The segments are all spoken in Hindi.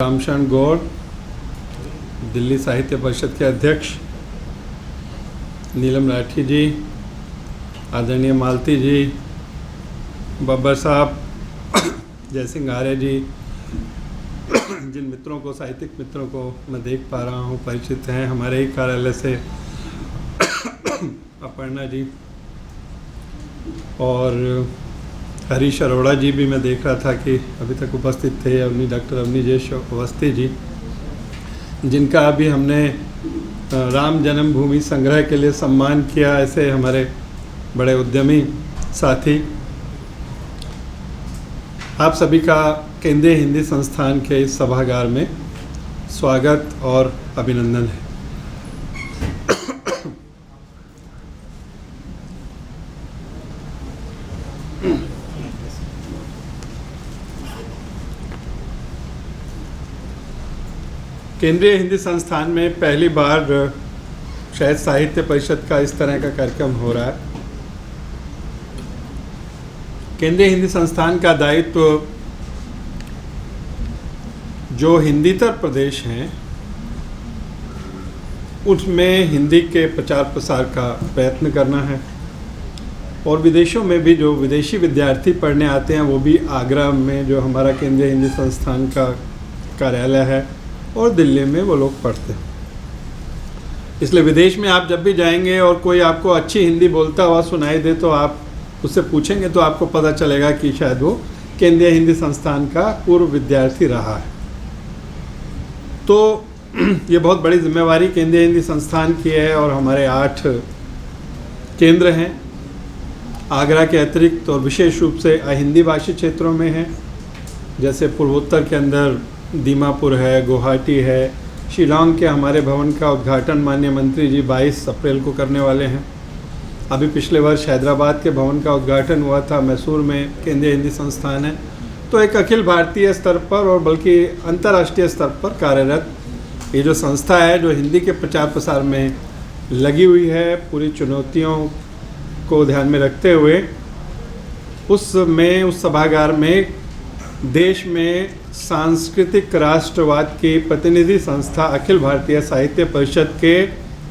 रामशरण गौड़, दिल्ली साहित्य परिषद के अध्यक्ष, नीलम राठी जी, आदरणीय मालती जी, बब्बर साहब, जयसिंह आर्य जी, जिन मित्रों को, साहित्यिक मित्रों को मैं देख पा रहा हूँ परिचित हैं हमारे ही कार्यालय से, अपर्णा जी और हरीश अरोड़ा जी भी मैं देख रहा था कि अभी तक उपस्थित थे, डॉक्टर अवनीजेश अवस्थी जी, जिनका अभी हमने राम जन्मभूमि संग्रह के लिए सम्मान किया। ऐसे हमारे बड़े उद्यमी साथी, आप सभी का केंद्रीय हिंदी संस्थान के इस सभागार में स्वागत और अभिनंदन है। केंद्रीय हिंदी संस्थान में पहली बार शायद साहित्य परिषद का इस तरह का कार्यक्रम हो रहा है। केंद्रीय हिंदी संस्थान का दायित्व जो हिंदीतर प्रदेश हैं उसमें हिंदी के प्रचार प्रसार का प्रयत्न करना है, और विदेशों में भी जो विदेशी विद्यार्थी पढ़ने आते हैं वो भी आगरा में जो हमारा केंद्रीय हिंदी संस्थान का कार्यालय है और दिल्ली में वो लोग पढ़ते हैं। इसलिए विदेश में आप जब भी जाएंगे और कोई आपको अच्छी हिंदी बोलता हुआ सुनाई दे तो आप उससे पूछेंगे तो आपको पता चलेगा कि शायद वो केंद्रीय हिंदी संस्थान का पूर्व विद्यार्थी रहा है। तो ये बहुत बड़ी जिम्मेवारी केंद्रीय हिंदी संस्थान की है, और हमारे 8 केंद्र हैं आगरा के अतिरिक्त, और विशेष रूप से हिंदी भाषी क्षेत्रों में हैं, जैसे पूर्वोत्तर के अंदर दीमापुर है, गुवाहाटी है, शिलांग के हमारे भवन का उद्घाटन माननीय मंत्री जी 22 अप्रैल को करने वाले हैं। अभी पिछले वर्ष हैदराबाद के भवन का उद्घाटन हुआ था, मैसूर में केंद्रीय हिंदी संस्थान है। तो एक अखिल भारतीय स्तर पर और बल्कि अंतर्राष्ट्रीय स्तर पर कार्यरत ये जो संस्था है, जो हिंदी के प्रचार प्रसार में लगी हुई है, पूरी चुनौतियों को ध्यान में रखते हुए उस सभागार में देश में सांस्कृतिक राष्ट्रवाद की प्रतिनिधि संस्था अखिल भारतीय साहित्य परिषद के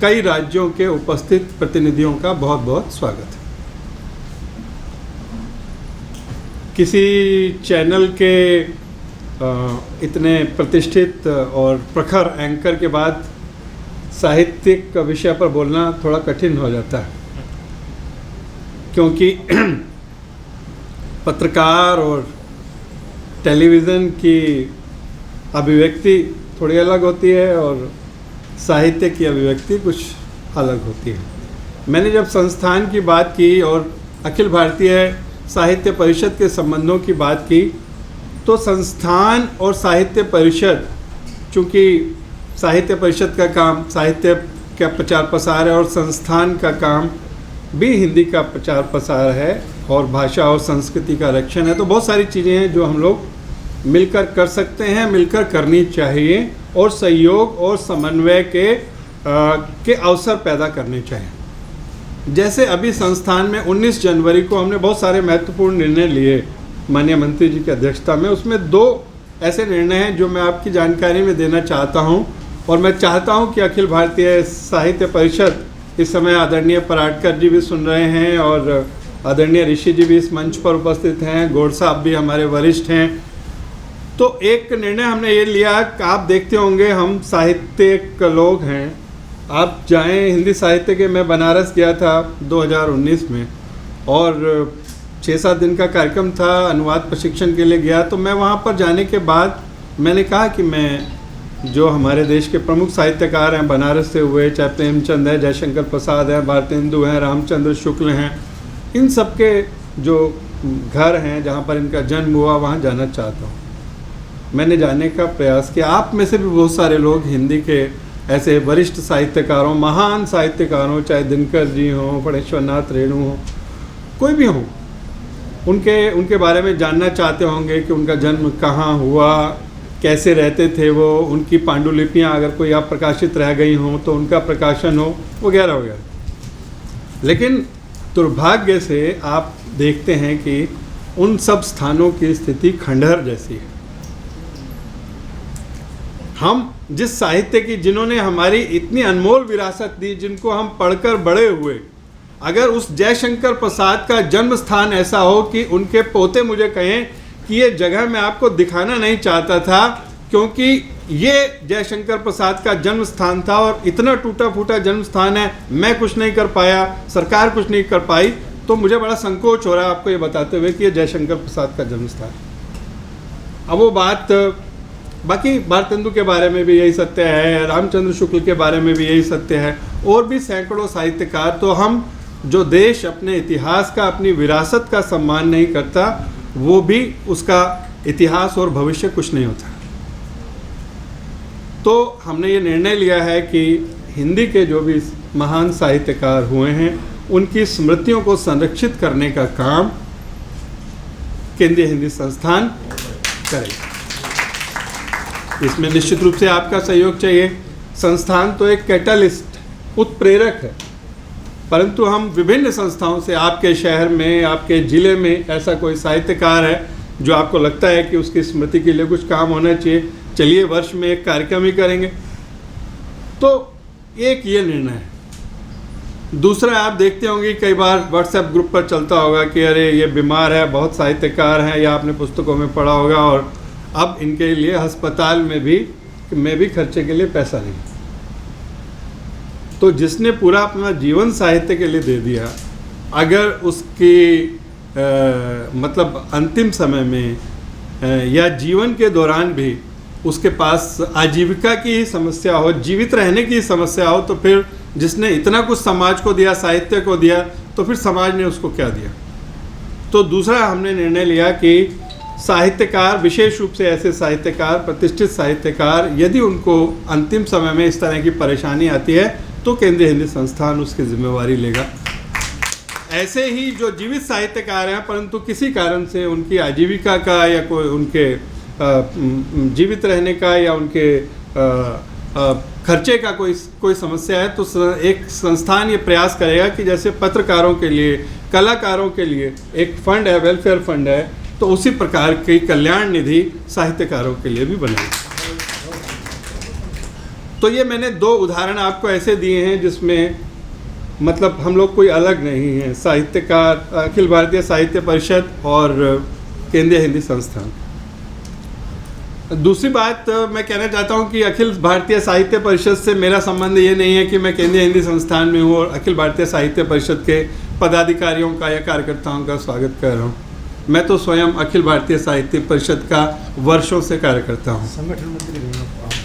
कई राज्यों के उपस्थित प्रतिनिधियों का बहुत बहुत स्वागत है। किसी चैनल के इतने प्रतिष्ठित और प्रखर एंकर के बाद साहित्यिक विषय पर बोलना थोड़ा कठिन हो जाता है, क्योंकि पत्रकार और टेलीविज़न की अभिव्यक्ति थोड़ी अलग होती है और साहित्य की अभिव्यक्ति कुछ अलग होती है। मैंने जब संस्थान की बात की और अखिल भारतीय साहित्य परिषद के संबंधों की बात की, तो संस्थान और साहित्य परिषद, चूँकि साहित्य परिषद का काम साहित्य का प्रचार प्रसार है और संस्थान का काम भी हिंदी का प्रचार प्रसार है और भाषा और संस्कृति का रक्षण है, तो बहुत सारी चीज़ें हैं जो हम लोग मिलकर कर सकते हैं, मिलकर करनी चाहिए, और सहयोग और समन्वय के अवसर पैदा करने चाहिए। जैसे अभी संस्थान में 19 जनवरी को हमने बहुत सारे महत्वपूर्ण निर्णय लिए माननीय मंत्री जी की अध्यक्षता में। उसमें 2 ऐसे निर्णय हैं जो मैं आपकी जानकारी में देना चाहता हूं, और मैं चाहता हूं कि अखिल भारतीय साहित्य परिषद, इस समय आदरणीय पराडकर जी भी सुन रहे हैं और आदरणीय ऋषि जी भी इस मंच पर उपस्थित हैं, गौड़ साहब भी हमारे वरिष्ठ हैं। तो एक निर्णय हमने ये लिया कि आप देखते होंगे हम साहित्यिक लोग हैं, आप जाएं हिंदी साहित्य के, मैं बनारस गया था 2019 में और 6-7 दिन का कार्यक्रम था, अनुवाद प्रशिक्षण के लिए गया। तो मैं वहाँ पर जाने के बाद मैंने कहा कि मैं जो हमारे देश के प्रमुख साहित्यकार हैं बनारस से हुए, चाहे प्रेमचंद है, जयशंकर प्रसाद हैं, भारतेंदु हैं, रामचंद्र शुक्ल हैं, इन सब के जो घर हैं जहाँ पर इनका जन्म हुआ वहाँ जाना चाहता हूँ। मैंने जाने का प्रयास किया। आप में से भी बहुत सारे लोग हिंदी के ऐसे वरिष्ठ साहित्यकारों, महान साहित्यकारों, चाहे दिनकर जी हों, फणेश्वर नाथ रेणु हों, कोई भी हों, उनके बारे में जानना चाहते होंगे कि उनका जन्म कहाँ हुआ, कैसे रहते थे वो, उनकी पांडुलिपियाँ अगर कोई अप्रकाशित रह गई हों तो उनका प्रकाशन हो, वगैरह वगैरह। लेकिन दुर्भाग्य से आप देखते हैं कि उन सब स्थानों की स्थिति खंडहर जैसी है। हम जिस साहित्य की, जिन्होंने हमारी इतनी अनमोल विरासत दी, जिनको हम पढ़कर बड़े हुए, अगर उस जयशंकर प्रसाद का जन्म स्थान ऐसा हो कि उनके पोते मुझे कहें कि ये जगह मैं आपको दिखाना नहीं चाहता था क्योंकि ये जयशंकर प्रसाद का जन्म स्थान था और इतना टूटा फूटा जन्म स्थान है, मैं कुछ नहीं कर पाया, सरकार कुछ नहीं कर पाई, तो मुझे बड़ा संकोच हो रहा है आपको ये बताते हुए कि ये जयशंकर प्रसाद का जन्म स्थान। अब वो बात, बाकी भारतेंदु के बारे में भी यही सत्य है, रामचंद्र शुक्ल के बारे में भी यही सत्य है, और भी सैकड़ों साहित्यकार। तो हम जो देश अपने इतिहास का, अपनी विरासत का सम्मान नहीं करता, वो भी उसका इतिहास और भविष्य कुछ नहीं होता। तो हमने ये निर्णय लिया है कि हिंदी के जो भी महान साहित्यकार हुए हैं उनकी स्मृतियों को संरक्षित करने का काम केंद्रीय हिंदी संस्थान करेगा। इसमें निश्चित रूप से आपका सहयोग चाहिए। संस्थान तो एक कैटालिस्ट, उत्प्रेरक है, परंतु हम विभिन्न संस्थाओं से, आपके शहर में, आपके ज़िले में ऐसा कोई साहित्यकार है जो आपको लगता है कि उसकी स्मृति के लिए कुछ काम होना चाहिए, चलिए वर्ष में एक कार्यक्रम ही करेंगे। तो एक ये निर्णय है। दूसरा, आप देखते होंगे कई बार व्हाट्सएप ग्रुप पर चलता होगा कि अरे ये बीमार है, बहुत साहित्यकार हैं, या आपने पुस्तकों में पढ़ा होगा, और अब इनके लिए अस्पताल में भी खर्चे के लिए पैसा नहीं। तो जिसने पूरा अपना जीवन साहित्य के लिए दे दिया, अगर उसकी मतलब अंतिम समय में या जीवन के दौरान भी उसके पास आजीविका की ही समस्या हो, जीवित रहने की समस्या हो, तो फिर जिसने इतना कुछ समाज को दिया, साहित्य को दिया, तो फिर समाज ने उसको क्या दिया। तो दूसरा हमने निर्णय लिया कि साहित्यकार, विशेष रूप से ऐसे साहित्यकार, प्रतिष्ठित साहित्यकार, यदि उनको अंतिम समय में इस तरह की परेशानी आती है तो केंद्रीय हिंदी संस्थान उसकी जिम्मेवारी लेगा। ऐसे ही जो जीवित साहित्यकार हैं परंतु किसी कारण से उनकी आजीविका का या कोई उनके जीवित रहने का या उनके खर्चे का कोई समस्या है, तो एक संस्थान ये प्रयास करेगा कि जैसे पत्रकारों के लिए, कलाकारों के लिए एक फंड है, वेलफेयर फंड है, तो उसी प्रकार की कल्याण निधि साहित्यकारों के लिए भी बनेगी। तो ये मैंने दो उदाहरण आपको ऐसे दिए हैं जिसमें मतलब हम लोग कोई अलग नहीं हैं, साहित्यकार, अखिल भारतीय साहित्य परिषद और केंद्रीय हिंदी संस्थान। दूसरी बात मैं कहना चाहता हूं कि अखिल भारतीय साहित्य परिषद से मेरा संबंध ये नहीं है कि मैं केंद्रीय हिंदी संस्थान में हूं और अखिल भारतीय साहित्य परिषद के पदाधिकारियों का या कार्यकर्ताओं का स्वागत कर रहा हूं। मैं तो स्वयं अखिल भारतीय साहित्य परिषद का वर्षों से कार्यकर्ता हूं। संगठन मंत्री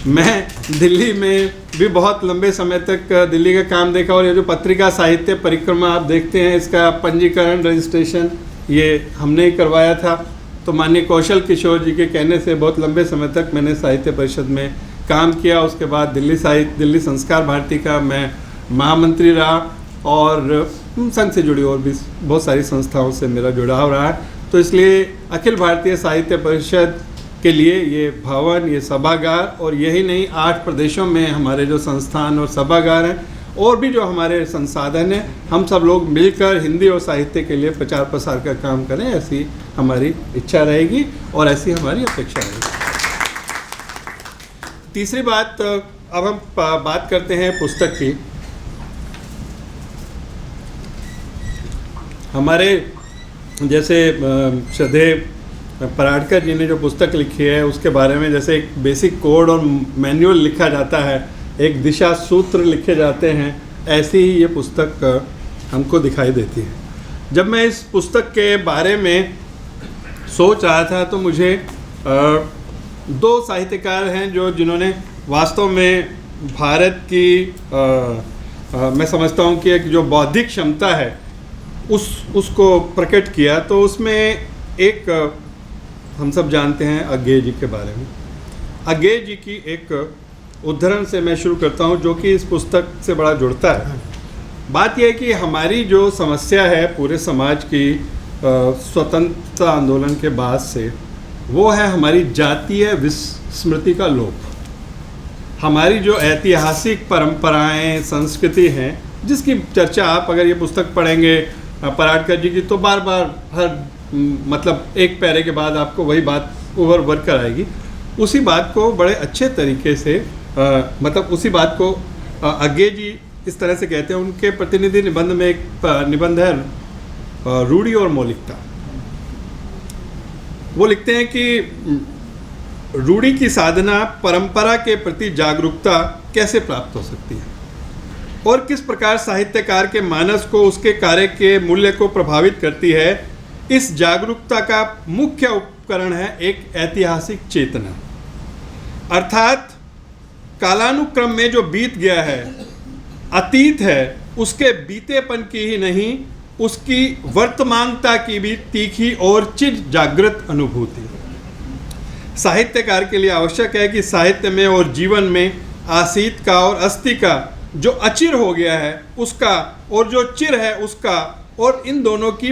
मैं दिल्ली में भी बहुत लंबे समय तक दिल्ली का काम देखा, और ये जो पत्रिका साहित्य परिक्रमा आप देखते हैं, इसका पंजीकरण, रजिस्ट्रेशन ये हमने ही करवाया था। तो माननीय कौशल किशोर जी के कहने से बहुत लंबे समय तक मैंने साहित्य परिषद में काम किया। उसके बाद दिल्ली संस्कार भारती का मैं महामंत्री रहा, और संघ से जुड़ी और भी बहुत सारी संस्थाओं से मेरा जुड़ाव रहा है। तो इसलिए अखिल भारतीय साहित्य परिषद के लिए ये भवन, ये सभागार, और यही नहीं 8 प्रदेशों में हमारे जो संस्थान और सभागार हैं, और भी जो हमारे संसाधन हैं, हम सब लोग मिलकर हिंदी और साहित्य के लिए प्रचार प्रसार का काम करें, ऐसी हमारी इच्छा रहेगी और ऐसी हमारी अपेक्षा रहेगी। तीसरी बात, अब हम बात करते हैं पुस्तक की। हमारे जैसे श्रद्धेय पराडकर जी ने जो पुस्तक लिखी है उसके बारे में जैसे एक बेसिक कोड और मैनुअल लिखा जाता है, एक दिशा सूत्र लिखे जाते हैं, ऐसी ही ये पुस्तक हमको दिखाई देती है। जब मैं इस पुस्तक के बारे में सोच रहा था तो मुझे 2 साहित्यकार हैं जिन्होंने वास्तव में भारत की मैं समझता हूँ कि एक जो बौद्धिक क्षमता है उसको प्रकट किया। तो उसमें एक हम सब जानते हैं अज्ञेय जी के बारे में। अज्ञेय जी की एक उद्धरण से मैं शुरू करता हूं जो कि इस पुस्तक से बड़ा जुड़ता है। बात यह है कि हमारी जो समस्या है पूरे समाज की स्वतंत्रता आंदोलन के बाद से, वो है हमारी जातीय विस्मृति का लोप। हमारी जो ऐतिहासिक परंपराएं, संस्कृति हैं, जिसकी चर्चा आप अगर ये पुस्तक पढ़ेंगे पराडकर जी की, तो बार बार हर मतलब एक पैरे के बाद आपको वही बात उभर कर आएगी। उसी बात को बड़े अच्छे तरीके से मतलब उसी बात को अज्ञे जी इस तरह से कहते हैं। उनके प्रतिनिधि निबंध में एक निबंध है रूढ़ी और मौलिकता। वो लिखते हैं कि रूढ़ी की साधना परंपरा के प्रति जागरूकता कैसे प्राप्त हो सकती है और किस प्रकार साहित्यकार के मानस को उसके कार्य के मूल्य को प्रभावित करती है। इस जागरूकता का मुख्य उपकरण है एक ऐतिहासिक चेतना, अर्थात कालानुक्रम में जो बीत गया है, अतीत है, उसके बीतेपन की ही नहीं, उसकी वर्तमानता की भी तीखी और चिर जागृत अनुभूति साहित्यकार के लिए आवश्यक है कि साहित्य में और जीवन में आसीत का और अस्ति का, जो अचिर हो गया है उसका और जो चिर है उसका, और इन दोनों की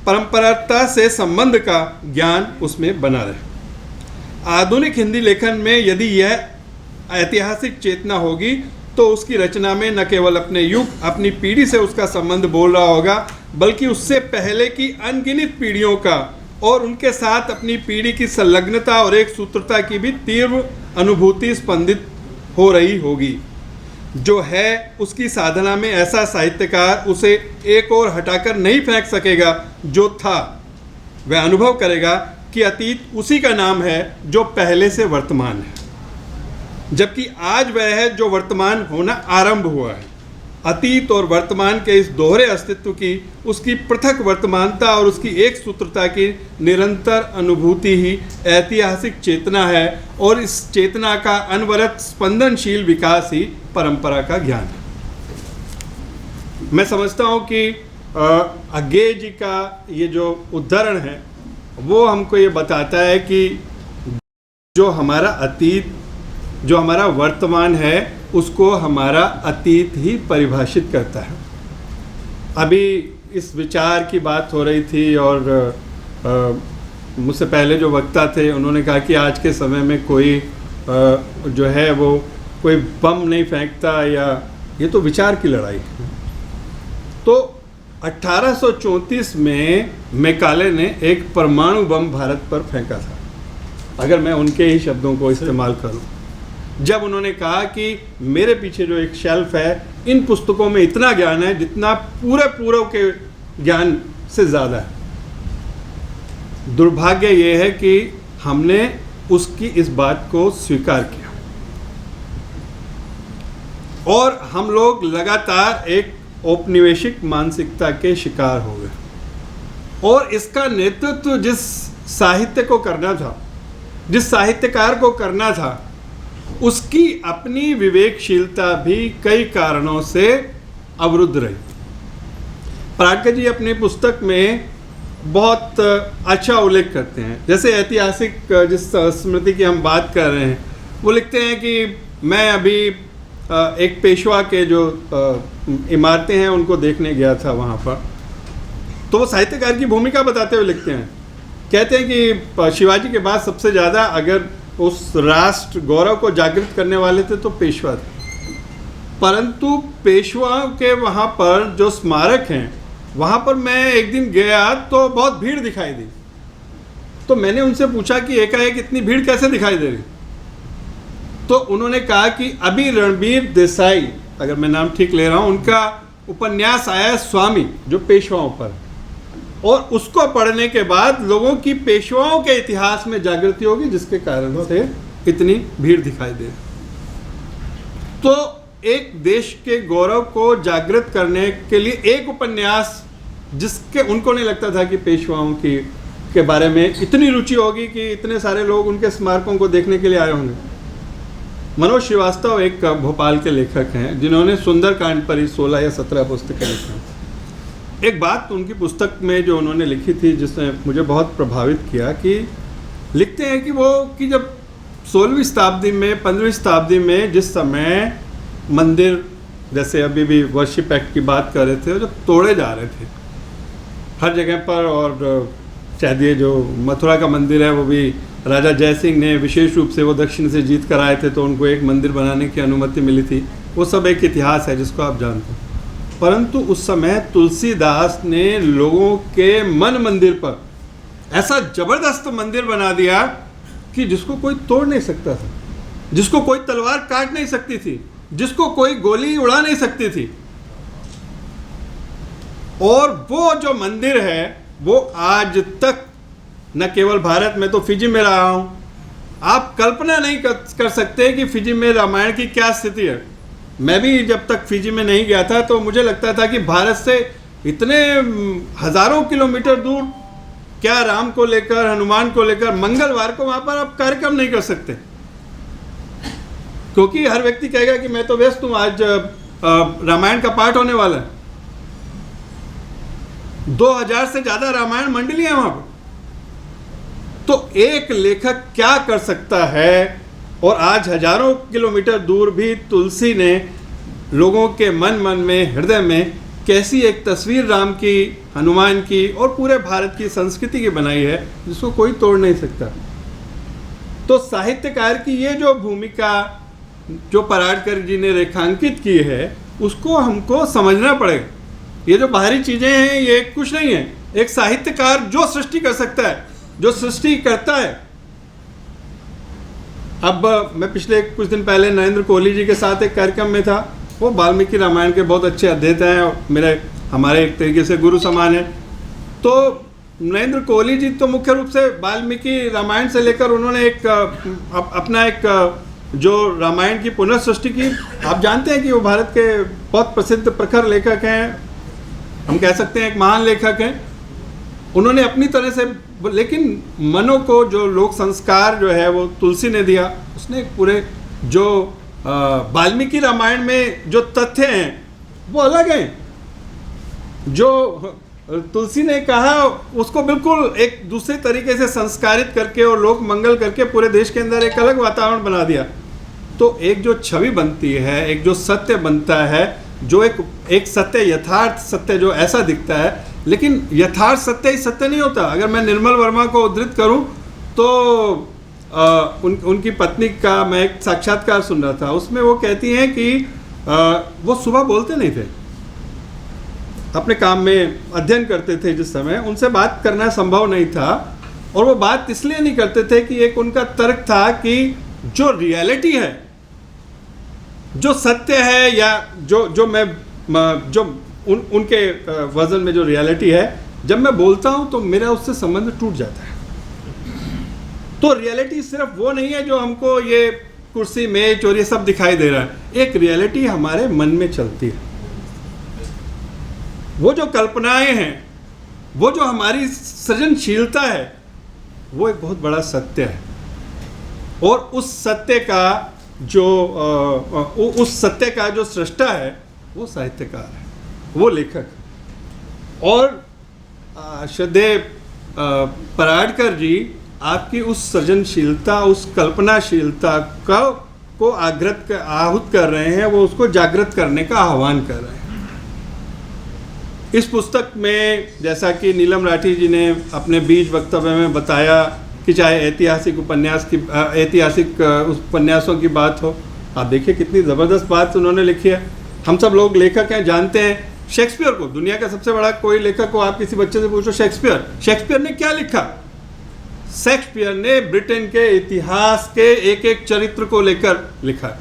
परंपराता से संबंध का ज्ञान उसमें बना रहे। आधुनिक हिंदी लेखन में यदि यह ऐतिहासिक चेतना होगी तो उसकी रचना में न केवल अपने युग, अपनी पीढ़ी से उसका संबंध बोल रहा होगा, बल्कि उससे पहले की अनगिनत पीढ़ियों का और उनके साथ अपनी पीढ़ी की संलग्नता और एक सूत्रता की भी तीव्र अनुभूति स्पंदित हो रही होगी। जो है उसकी साधना में ऐसा साहित्यकार उसे एक और हटाकर नहीं फेंक सकेगा जो था। वह अनुभव करेगा कि अतीत उसी का नाम है जो पहले से वर्तमान है, जबकि आज वह है जो वर्तमान होना आरंभ हुआ है। अतीत और वर्तमान के इस दोहरे अस्तित्व की, उसकी पृथक वर्तमानता और उसकी एक सूत्रता की निरंतर अनुभूति ही ऐतिहासिक चेतना है, और इस चेतना का अनवरत स्पंदनशील विकास ही परंपरा का ज्ञान है। मैं समझता हूँ कि अज्ञे जी का ये जो उद्धरण है वो हमको ये बताता है कि जो हमारा अतीत, जो हमारा वर्तमान है, उसको हमारा अतीत ही परिभाषित करता है। अभी इस विचार की बात हो रही थी और मुझसे पहले जो वक्ता थे उन्होंने कहा कि आज के समय में कोई जो है वो कोई बम नहीं फेंकता, या ये तो विचार की लड़ाई है। तो 1834 में मैकाले ने एक परमाणु बम भारत पर फेंका था, अगर मैं उनके ही शब्दों को इस्तेमाल करूं, जब उन्होंने कहा कि मेरे पीछे जो एक शेल्फ है, इन पुस्तकों में इतना ज्ञान है जितना पूरे पूर्व के ज्ञान से ज़्यादा है। दुर्भाग्य ये है कि हमने उसकी इस बात को स्वीकार किया और हम लोग लगातार एक औपनिवेशिक मानसिकता के शिकार हो गए, और इसका नेतृत्व जिस साहित्य को करना था, जिस साहित्यकार को करना था, उसकी अपनी विवेकशीलता भी कई कारणों से अवरुद्ध रही। पराडकर जी अपनी पुस्तक में बहुत अच्छा उल्लेख करते हैं। जैसे ऐतिहासिक जिस स्मृति की हम बात कर रहे हैं, वो लिखते हैं कि मैं अभी एक पेशवा के जो इमारतें हैं उनको देखने गया था वहाँ पर। तो वो साहित्यकार की भूमिका बताते हुए लिखते हैं, कहते हैं कि शिवाजी के बाद सबसे ज़्यादा अगर उस राष्ट्र गौरव को जागृत करने वाले थे तो पेशवा थे, परंतु पेशवाओं के वहाँ पर जो स्मारक हैं वहाँ पर मैं एक दिन गया तो बहुत भीड़ दिखाई दी। तो मैंने उनसे पूछा कि एकाएक इतनी भीड़ कैसे दिखाई दे रही? तो उन्होंने कहा कि अभी रणबीर देसाई, अगर मैं नाम ठीक ले रहा हूँ, उनका उपन्यास आया है स्वामी, जो पेशवाओं पर, और उसको पढ़ने के बाद लोगों की पेशवाओं के इतिहास में जागृति होगी, जिसके कारण से इतनी भीड़ दिखाई दे। तो एक देश के गौरव को जागृत करने के लिए एक उपन्यास, जिसके उनको नहीं लगता था कि पेशवाओं की के बारे में इतनी रुचि होगी कि इतने सारे लोग उनके स्मारकों को देखने के लिए आए होंगे। मनोज श्रीवास्तव एक भोपाल के लेखक हैं जिन्होंने सुंदरकांड पर ही 16 या 17 पुस्तकें लिखी हैं। एक बात उनकी पुस्तक में जो उन्होंने लिखी थी जिसने मुझे बहुत प्रभावित किया, कि लिखते हैं कि वो कि जब 16वीं शताब्दी में 15वीं शताब्दी में जिस समय मंदिर, जैसे अभी भी वर्शिप एक्ट की बात कर रहे थे, जब तोड़े जा रहे थे हर जगह पर, और शायद ये जो मथुरा का मंदिर है वो भी राजा जय सिंह ने विशेष रूप से वो दक्षिण से जीत कर आए थे तो उनको एक मंदिर बनाने की अनुमति मिली थी, वो सब एक इतिहास है जिसको आप जानते हैं। परंतु उस समय तुलसीदास ने लोगों के मन मंदिर पर ऐसा जबरदस्त मंदिर बना दिया कि जिसको कोई तोड़ नहीं सकता था, जिसको कोई तलवार काट नहीं सकती थी, जिसको कोई गोली उड़ा नहीं सकती थी। और वो जो मंदिर है वो आज तक, न केवल भारत में, तो फिजी में रहा हूं, आप कल्पना नहीं कर सकते कि फिजी में रामायण की क्या स्थिति है। मैं भी जब तक फिजी में नहीं गया था तो मुझे लगता था कि भारत से इतने हजारों किलोमीटर दूर क्या राम को लेकर, हनुमान को लेकर मंगलवार को वहां पर आप कार्यक्रम नहीं कर सकते, क्योंकि हर व्यक्ति कहेगा कि मैं तो व्यस्त हूं, आज रामायण का पाठ होने वाला है। 2000 से ज्यादा रामायण मंडलियां वहां पर। तो एक लेखक क्या कर सकता है, और आज हजारों किलोमीटर दूर भी तुलसी ने लोगों के मन में, हृदय में कैसी एक तस्वीर राम की, हनुमान की और पूरे भारत की संस्कृति की बनाई है, जिसको कोई तोड़ नहीं सकता। तो साहित्यकार की ये जो भूमिका जो पराडकर जी ने रेखांकित की है, उसको हमको समझना पड़ेगा। ये जो बाहरी चीजें हैं ये कुछ नहीं है। एक साहित्यकार जो सृष्टि कर सकता है, जो सृष्टि करता है। अब मैं पिछले कुछ दिन पहले नरेंद्र कोहली जी के साथ एक कार्यक्रम में था। वो वाल्मीकि रामायण के बहुत अच्छे अध्येता हैं, हमारे एक तरीके से गुरु समान है। तो नरेंद्र कोहली जी तो मुख्य रूप से वाल्मीकि रामायण से लेकर उन्होंने एक अपना एक जो रामायण की पुनर्सृष्टि की। आप जानते हैं कि वो भारत के बहुत प्रसिद्ध प्रखर लेखक हैं, हम कह सकते हैं एक महान लेखक हैं। उन्होंने अपनी तरह से, लेकिन मनो को जो लोक संस्कार जो है वो तुलसी ने दिया। उसने पूरे जो वाल्मीकि रामायण में जो तथ्य हैं वो अलग हैं। जो तुलसी ने कहा उसको बिल्कुल एक दूसरे तरीके से संस्कारित करके और लोक मंगल करके पूरे देश के अंदर एक अलग वातावरण बना दिया। तो एक जो छवि बनती है, एक जो सत्य बनता है, जो एक सत्य, यथार्थ सत्य जो ऐसा दिखता है, लेकिन यथार्थ सत्य ही सत्य नहीं होता। अगर मैं निर्मल वर्मा को उद्धृत करूं तो उनकी पत्नी का मैं एक साक्षात्कार सुन रहा था, उसमें वो कहती हैं कि वो सुबह बोलते नहीं थे, अपने काम में अध्ययन करते थे जिस समय, उनसे बात करना संभव नहीं था। और वो बात इसलिए नहीं करते थे कि एक उनका तर्क था कि जो रियलिटी है, जो सत्य है, या जो उनके वर्जन में जो रियलिटी है, जब मैं बोलता हूं तो मेरा उससे संबंध टूट जाता है। तो रियलिटी सिर्फ वो नहीं है जो हमको ये कुर्सी मेज और ये सब दिखाई दे रहा है। एक रियलिटी हमारे मन में चलती है। वो जो कल्पनाएं हैं, वो जो हमारी सृजनशीलता है, वो एक बहुत बड़ा सत्य है। और उस सत्य का जो सृष्टा है वो साहित्यकार है, वो लेखक। और श्रद्धेय पराडकर जी आपकी उस सृजनशीलता, उस कल्पनाशीलता को आहूत कर रहे हैं, वो उसको जागृत करने का आह्वान कर रहे हैं। इस पुस्तक में जैसा कि नीलम राठी जी ने अपने बीज वक्तव्य में बताया कि चाहे ऐतिहासिक उपन्यासों की बात हो, आप देखिए कितनी ज़बरदस्त बात उन्होंने लिखी है। हम सब लोग लेखक हैं, जानते हैं शेक्सपियर को, दुनिया का सबसे बड़ा कोई लेखक को आप किसी बच्चे से पूछो शेक्सपियर ने क्या लिखा? शेक्सपियर ने ब्रिटेन के इतिहास के एक एक चरित्र को लेकर लिखा।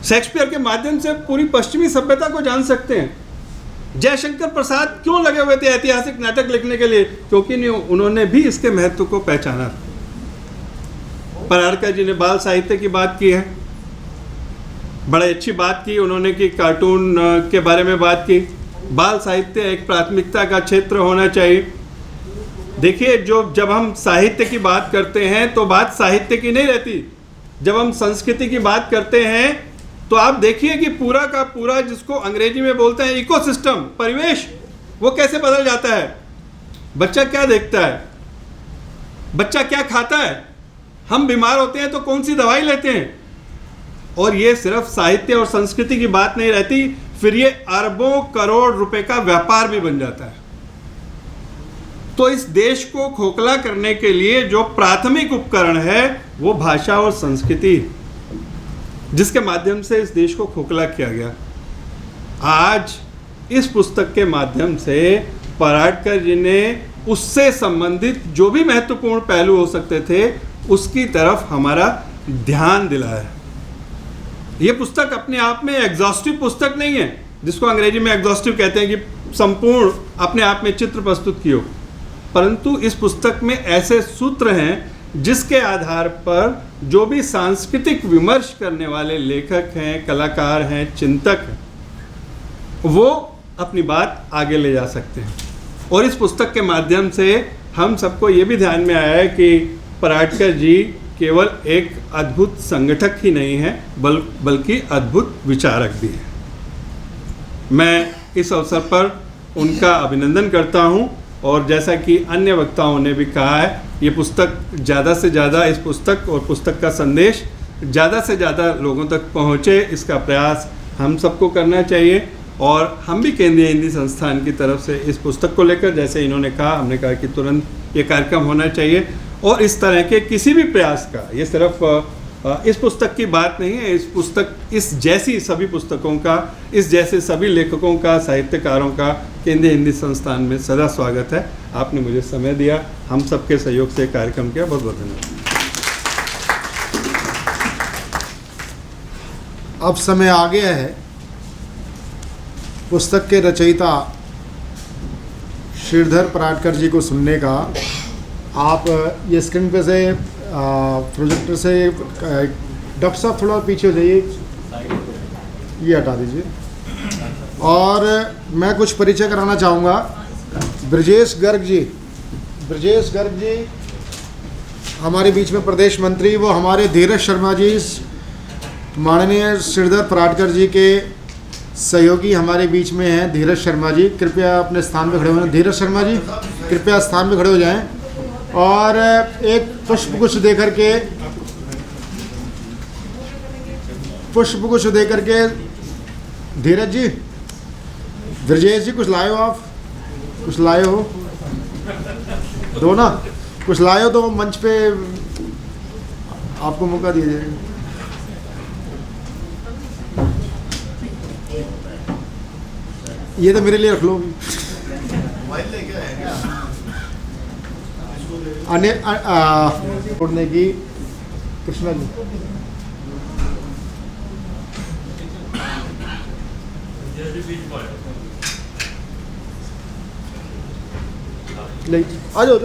शेक्सपियर के माध्यम से पूरी पश्चिमी सभ्यता को जान सकते हैं। जयशंकर प्रसाद क्यों लगे हुए थे ऐतिहासिक नाटक लिखने के लिए? क्योंकि उन्होंने भी इसके महत्व को पहचाना। पराडकर जी ने बाल साहित्य की बात की है, बड़ी अच्छी बात की उन्होंने, कि कार्टून के बारे में बात की। बाल साहित्य एक प्राथमिकता का क्षेत्र होना चाहिए। देखिए, जब हम साहित्य की बात करते हैं तो बात साहित्य की नहीं रहती। जब हम संस्कृति की बात करते हैं तो आप देखिए कि पूरा का पूरा, जिसको अंग्रेजी में बोलते हैं इकोसिस्टम, परिवेश, वो कैसे बदल जाता है। बच्चा क्या देखता है, बच्चा क्या खाता है, हम बीमार होते हैं तो कौन सी दवाई लेते हैं। और ये सिर्फ साहित्य और संस्कृति की बात नहीं रहती, फिर ये अरबों करोड़ रुपए का व्यापार भी बन जाता है। तो इस देश को खोखला करने के लिए जो प्राथमिक उपकरण है वो भाषा और संस्कृति, जिसके माध्यम से इस देश को खोखला किया गया। आज इस पुस्तक के माध्यम से पराडकर जी ने उससे संबंधित जो भी महत्वपूर्ण पहलू हो सकते थे उसकी तरफ हमारा ध्यान दिलाया। ये पुस्तक अपने आप में एग्जॉस्टिव पुस्तक नहीं है, जिसको अंग्रेजी में एग्जॉस्टिव कहते हैं कि संपूर्ण अपने आप में चित्र प्रस्तुत किए, परंतु इस पुस्तक में ऐसे सूत्र हैं जिसके आधार पर जो भी सांस्कृतिक विमर्श करने वाले लेखक हैं, कलाकार हैं, चिंतक हैं, वो अपनी बात आगे ले जा सकते हैं। और इस पुस्तक के माध्यम से हम सबको ये भी ध्यान में आया है कि पराडकर जी केवल एक अद्भुत संगठक ही नहीं है, बल्कि अद्भुत विचारक भी है। मैं इस अवसर पर उनका अभिनंदन करता हूँ, और जैसा कि अन्य वक्ताओं ने भी कहा है, ये पुस्तक ज़्यादा से ज़्यादा, इस पुस्तक और पुस्तक का संदेश ज़्यादा से ज़्यादा लोगों तक पहुँचे, इसका प्रयास हम सबको करना चाहिए। और हम भी केंद्रीय हिंदी संस्थान की तरफ से इस पुस्तक को लेकर, जैसे इन्होंने कहा, हमने कहा कि तुरंत ये कार्यक्रम होना चाहिए। और इस तरह के किसी भी प्रयास का, ये सिर्फ इस पुस्तक की बात नहीं है, इस पुस्तक, इस जैसी सभी पुस्तकों का, इस जैसे सभी लेखकों का, साहित्यकारों का केंद्रीय हिंदी संस्थान में सदा स्वागत है। आपने मुझे समय दिया, हम सबके सहयोग से कार्यक्रम किया, बहुत बहुत धन्यवाद। अब समय आ गया है पुस्तक के रचयिता श्रीधर पराडकर जी को सुनने का। आप ये स्क्रीन पे से प्रोजेक्टर से, डॉक्टर साहब थोड़ा पीछे हो जाइए, ये हटा दीजिए। और मैं कुछ परिचय कराना चाहूँगा। ब्रजेश गर्ग जी, ब्रजेश गर्ग जी हमारे बीच में प्रदेश मंत्री, वो हमारे धीरज शर्मा जी, माननीय श्रीधर पराडकर जी के सहयोगी हमारे बीच में हैं। धीरज शर्मा जी कृपया अपने स्थान पर खड़े हो। धीरज शर्मा जी कृपया स्थान पर खड़े हो जाएं और एक पुष्पगुच्छ देकर के, पुष्पगुच्छ देकर के, धीरज जी, ब्रजेश जी कुछ लाए हो, आप कुछ लाए हो, दो ना, कुछ लाए हो तो मंच पे आपको मौका दिया जाएगा। ये तो मेरे लिए रख लो। छोड़ने की कृष्णा जी, ले आ जाओ।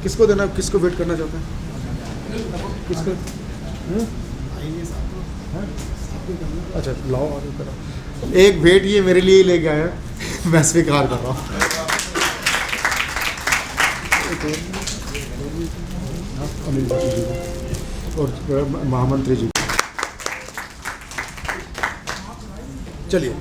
किसको देना, किसको वेट करना चाहते हैं, किसको? अच्छा लाओ, ऑर्डर करो। एक भेंट ये मेरे लिए ही लेके आया, मैं स्वीकार कर रहा हूँ। अनिल जी और महामंत्री जी, चलिए।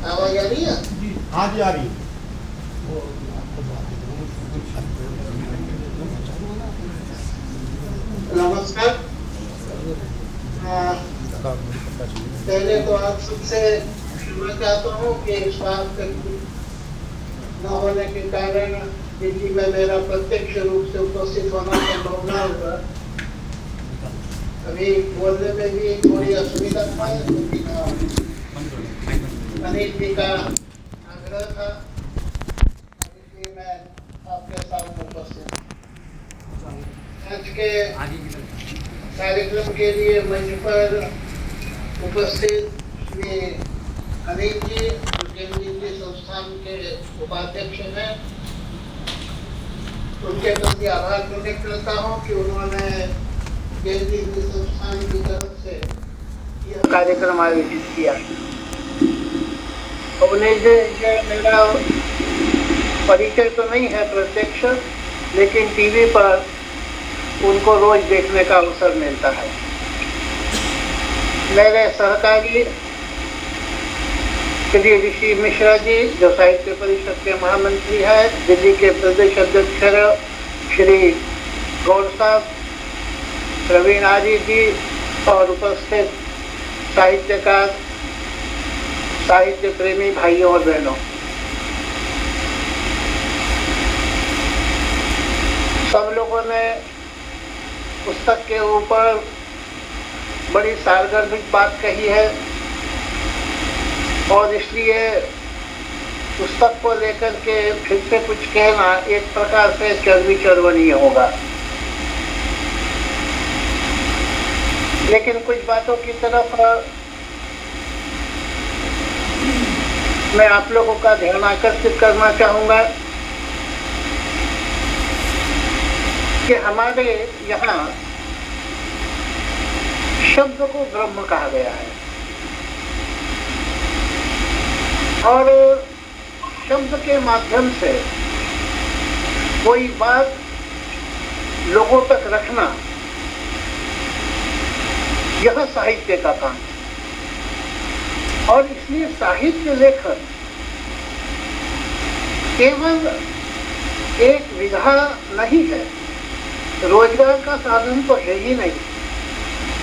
आवाज आ रही है? हाँ जी, आ रही है। नमस्कार। पहले तो आप सबसे मैं चाहता हूँ कि इस बात न होने के कारण दिल्ली में मेरा प्रत्यक्ष रूप से उपस्थित होना संभव न होगा। अभी बोलने में भी थोड़ी असुविधा था, अनिल जी का आग्रह था, इसलिए मैं आपके सामने उपस्थित। आज के कार्यक्रम के लिए मंच पर उपस्थित श्री अनिल जी केंद्रीय संस्थान के उपाध्यक्ष हैं, उनके प्रति आभार प्रकट करता हूं कि उन्होंने केंद्रीय संस्थान की तरफ से यह कार्यक्रम आयोजित किया। उन्हें मेरा परिचय तो नहीं है प्रत्यक्ष, लेकिन टीवी पर उनको रोज देखने का अवसर मिलता है। मेरे सहकारी श्री ऋषि मिश्रा जी, जो साहित्य परिषद के महामंत्री हैं, दिल्ली के प्रदेश अध्यक्ष श्री गौर साहब, प्रवीण आर्य जी और उपस्थित साहित्यकार साहित्य प्रेमी भाइयों और बहनों, सब लोगों ने पुस्तक के ऊपर बड़ी सारगर्भित बात कही है और इसलिए पुस्तक को लेकर के फिर से कुछ कहना एक प्रकार से चर्वी चर्वणीय होगा। लेकिन कुछ बातों की तरफ मैं आप लोगों का ध्यान आकर्षित करना चाहूंगा कि हमारे यहाँ शब्द को ब्रह्म कहा गया है और शब्द के माध्यम से कोई बात लोगों तक रखना यह साहित्य का काम है। और इसलिए साहित्य लेखन केवल एक विधा नहीं है, रोजगार का साधन तो है ही नहीं,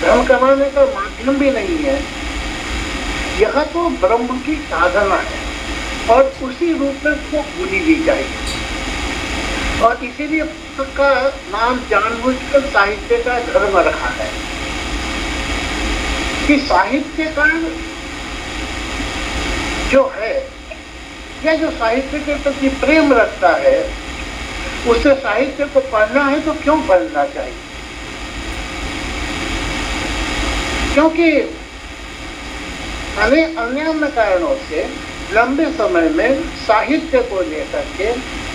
धन कमाने का माध्यम भी नहीं है, यह तो ब्रह्म की साधना है और उसी रूप में उसको भूली भी चाहिए। और इसीलिए पुस्तक का नाम जानबूझकर साहित्य का धर्म रखा है कि साहित्यकार जो है या जो साहित्य के प्रति प्रेम रखता है उसे साहित्य को पढ़ना है तो क्यों पढ़ना चाहिए? क्योंकि अन्य कारणों से लंबे समय में साहित्य को लेकर के,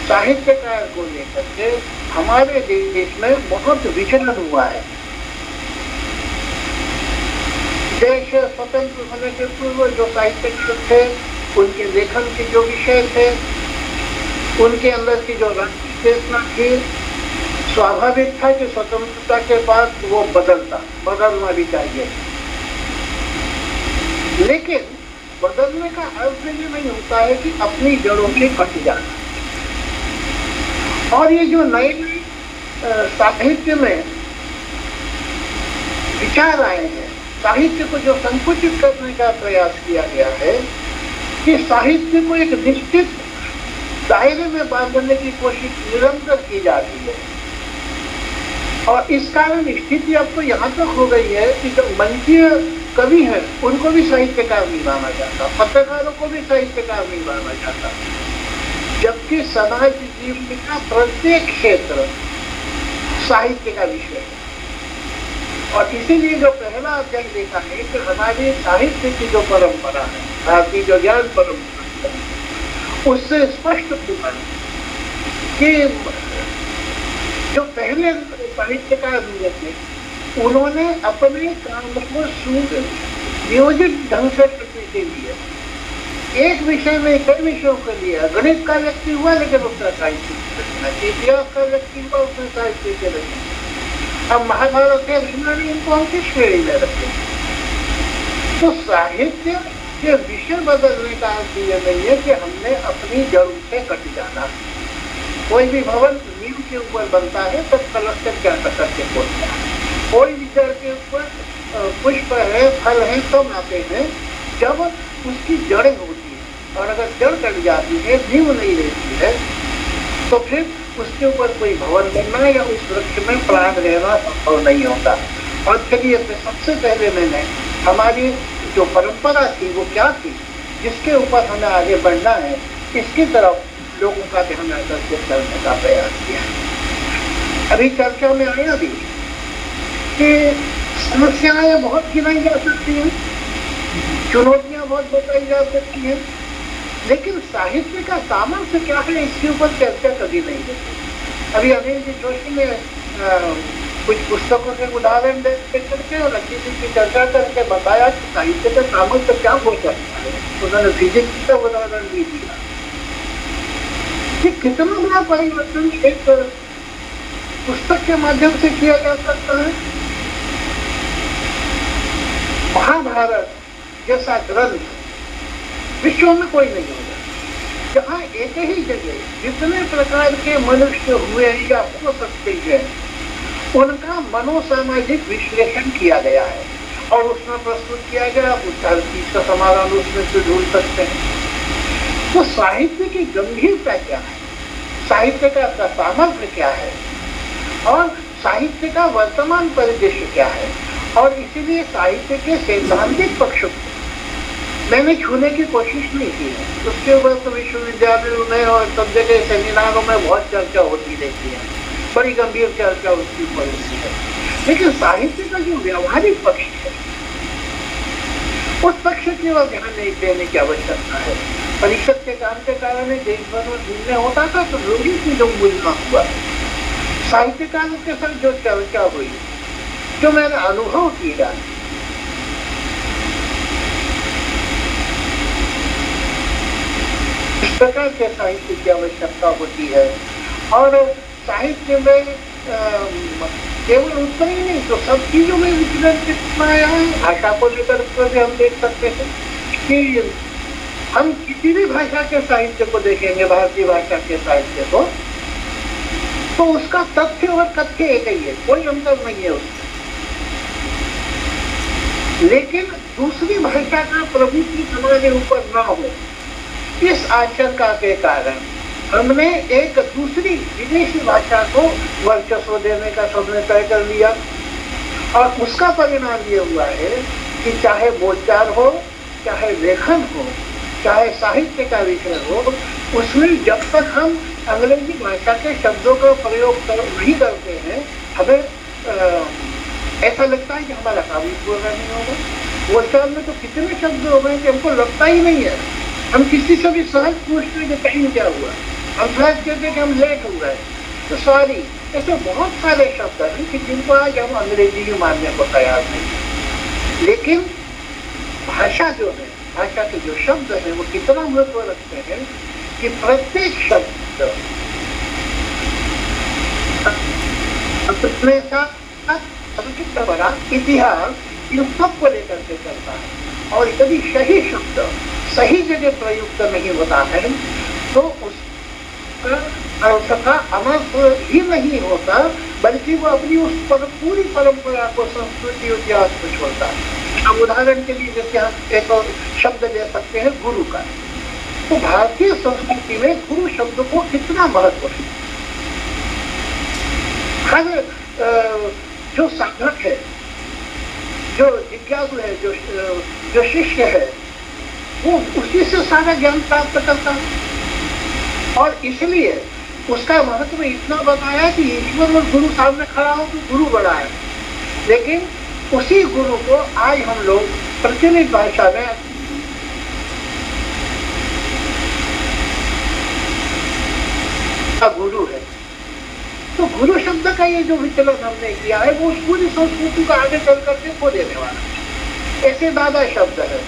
साहित्यकार को लेकर के हमारे देश में बहुत विचलन हुआ है। देश स्वतंत्र होने के पूर्व जो साहित्यकार थे, उनके लेखन के जो विषय थे, उनके अंदर की जो राष्ट्रीय चेतना थी, स्वाभाविक था कि स्वतंत्रता के बाद वो बदलना भी चाहिए। लेकिन बदलने का अर्थ ये नहीं होता है कि अपनी जड़ों से कट जाना। और ये जो नए साहित्य में विचार आए हैं, साहित्य को जो संकुचित करने का प्रयास किया गया है कि साहित्य को एक निश्चित दायरे में बांधने की कोशिश निरंतर की जाती है। और इस कारण स्थिति अब तो यहाँ तक हो गई है कि जो मंचीय कवि हैं उनको भी साहित्यकार नहीं माना जाता, पत्रकारों को भी साहित्यकार नहीं माना जाता, जबकि समाज जीवन का प्रत्येक क्षेत्र साहित्य का विषय है। और इसीलिए जो पहला अध्याय देखा है कि हमारी साहित्य की जो परंपरा है, भारतीय जो ज्ञान परंपरा है, उससे स्पष्ट हुआ कि जो पहले साहित्यकार हुए थे उन्होंने अपने काम को नियोजित ढंग से करने के लिए एक विषय में कई विषयों को लिया। गणित का व्यक्ति हुआ लेकिन उसका साहित्य रचना, इतिहास का व्यक्ति हुआ उसने साहित्य के रचना। अब महाभारत के रचना ने इनको हम किस श्रेणी में रखे? तो साहित्य के विषय बदलने का अर्थ ये नहीं है कि हमने अपनी जड़ों से कट जाना। कोई भी भवन नींव के ऊपर बनता है तो प्लास्टर क्या करके बोलता है। कोई भी जड़ के ऊपर पुष्प है, फल है तब आते हैं जब उसकी जड़ें होती हैं। और अगर जड़ कट जाती है, नींव नहीं रहती है, तो फिर उसके ऊपर कोई भवन बनना या उस वृक्ष में प्राण रहना संभव नहीं होता। और चलिए सबसे पहले मैंने हमारी जो परंपरा थी वो क्या थी, जिसके ऊपर हमें आगे बढ़ना है, इसकी तरफ लोगों का ध्यान आकर्षित करने का प्रयास किया। अभी चर्चा में आया भी कि समस्याएं बहुत गिनाई जा सकती हैं, चुनौतियां बहुत बताई जा सकती हैं, लेकिन साहित्य का सामर्थ्य क्या है इसके ऊपर चर्चा कभी नहीं होती। अभी अनिल जी जोशी ने कुछ पुस्तकों के उदाहरण दे करके और अच्छी की चर्चा करके बताया कि साहित्य का सामर्थ्य क्या हो सकता है। उन्होंने फिजिक्स का उदाहरण भी दिया कि कितना बड़ा परिवर्तन एक पुस्तक के माध्यम से किया जा सकता है। महाभारत जैसा ग्रंथ विश्व में कोई नहीं होगा जहाँ एक ही जगह जितने प्रकार के मनुष्य हुए या हो सकते हैं उनका मनोसामाजिक विश्लेषण किया गया है। और उसमें प्रस्तुत किया गया, हर चीज का समाधान उसमें से ढूंढ सकते हैं। तो साहित्य की गंभीरता क्या है, साहित्य का सामर्थ्य क्या है, और साहित्य का वर्तमान परिदृश्य क्या है, और इसीलिए साहित्य के सैद्धांतिक पक्ष को मैंने छूने की कोशिश नहीं की है। उसके ऊपर तो विश्वविद्यालयों में और सब जगह सेमिनारों में बहुत चर्चा होती रहती है, बड़ी गंभीर चर्चा उसकी ऊपर होती है, लेकिन साहित्य का जो व्यवहारिक पक्ष है उस पक्ष की ओर ध्यान नहीं देने की आवश्यकता है। परिषद के काम के कारण देश भर में घूमने होता था तो लोगों की जो बुझना हुआ, साहित्यकारों के साथ जो चर्चा हुई, जो मैंने अनुभव किया, इस प्रकार के साहित्य की आवश्यकता होती है। और साहित्य में केवल उतना ही नहीं, तो सब चीजों में विचलन कितना आया है। भाषा को लेकर भी हम देख सकते हैं कि हम किसी भी भाषा के साहित्य को देखेंगे, भारतीय भाषा के साहित्य को, तो उसका तथ्य और कथ्य एक ही है, कोई अंतर नहीं है उसमें। लेकिन दूसरी भाषा का प्रभुत्व हमारे ऊपर न हो, इस आशंका के कारण हमने एक दूसरी विदेशी भाषा को वर्चस्व देने का सबने तय कर लिया, और उसका परिणाम ये हुआ है कि चाहे बोलचाल हो, चाहे लेखन हो, चाहे साहित्य का विषय हो, उसमें जब तक हम अंग्रेजी भाषा के शब्दों का प्रयोग नहीं करते हैं, हमें ऐसा लगता है कि हमारा काम ही पूरा नहीं होगा। बोलचाल में तो कितने शब्द हो गए कि हमको लगता ही नहीं है। हम किसी से भी सहज पूछते हैं कि टाइम क्या हुआ, हम सहज कहते हैं कि हम लेट हो गए, तो सॉरी। ऐसे बहुत सारे शब्द हैं कि जिनको आज हम अंग्रेजी ही मानने को तैयार नहीं। लेकिन भाषा जो है, भाषा के जो शब्द हैं वो कितना महत्व रखते हैं कि प्रत्येक शब्द अपने साथ बड़ा इतिहास इन सब को लेकर के चलता है, और यदि सही शब्द सही जगह प्रयुक्त नहीं होता है तो उसका अर्थ का अनर्थ ही नहीं होता, बल्कि वो अपनी उस पूरी परंपरा को, संस्कृति, इतिहास को छोड़ता है। अब उदाहरण के लिए जैसे हम एक और शब्द ले सकते हैं गुरु का, तो भारतीय संस्कृति में गुरु शब्द को कितना महत्व है। हर जो साधक है, जो जिज्ञासु है, जो शिष्य है, वो उसी से सारा ज्ञान प्राप्त करता है, और इसलिए उसका महत्व इतना बताया कि ईश्वर और गुरु सामने खड़ा हो तो गुरु बड़ा है। लेकिन उसी गुरु को आज हम लोग प्रचलित भाषा में गुरु है, तो गुरु शब्द का ये जो विचलन हमने किया है वो उस पूरी संस्कृति को आगे चल करके खो देने वाला है। ऐसे दादा शब्द है,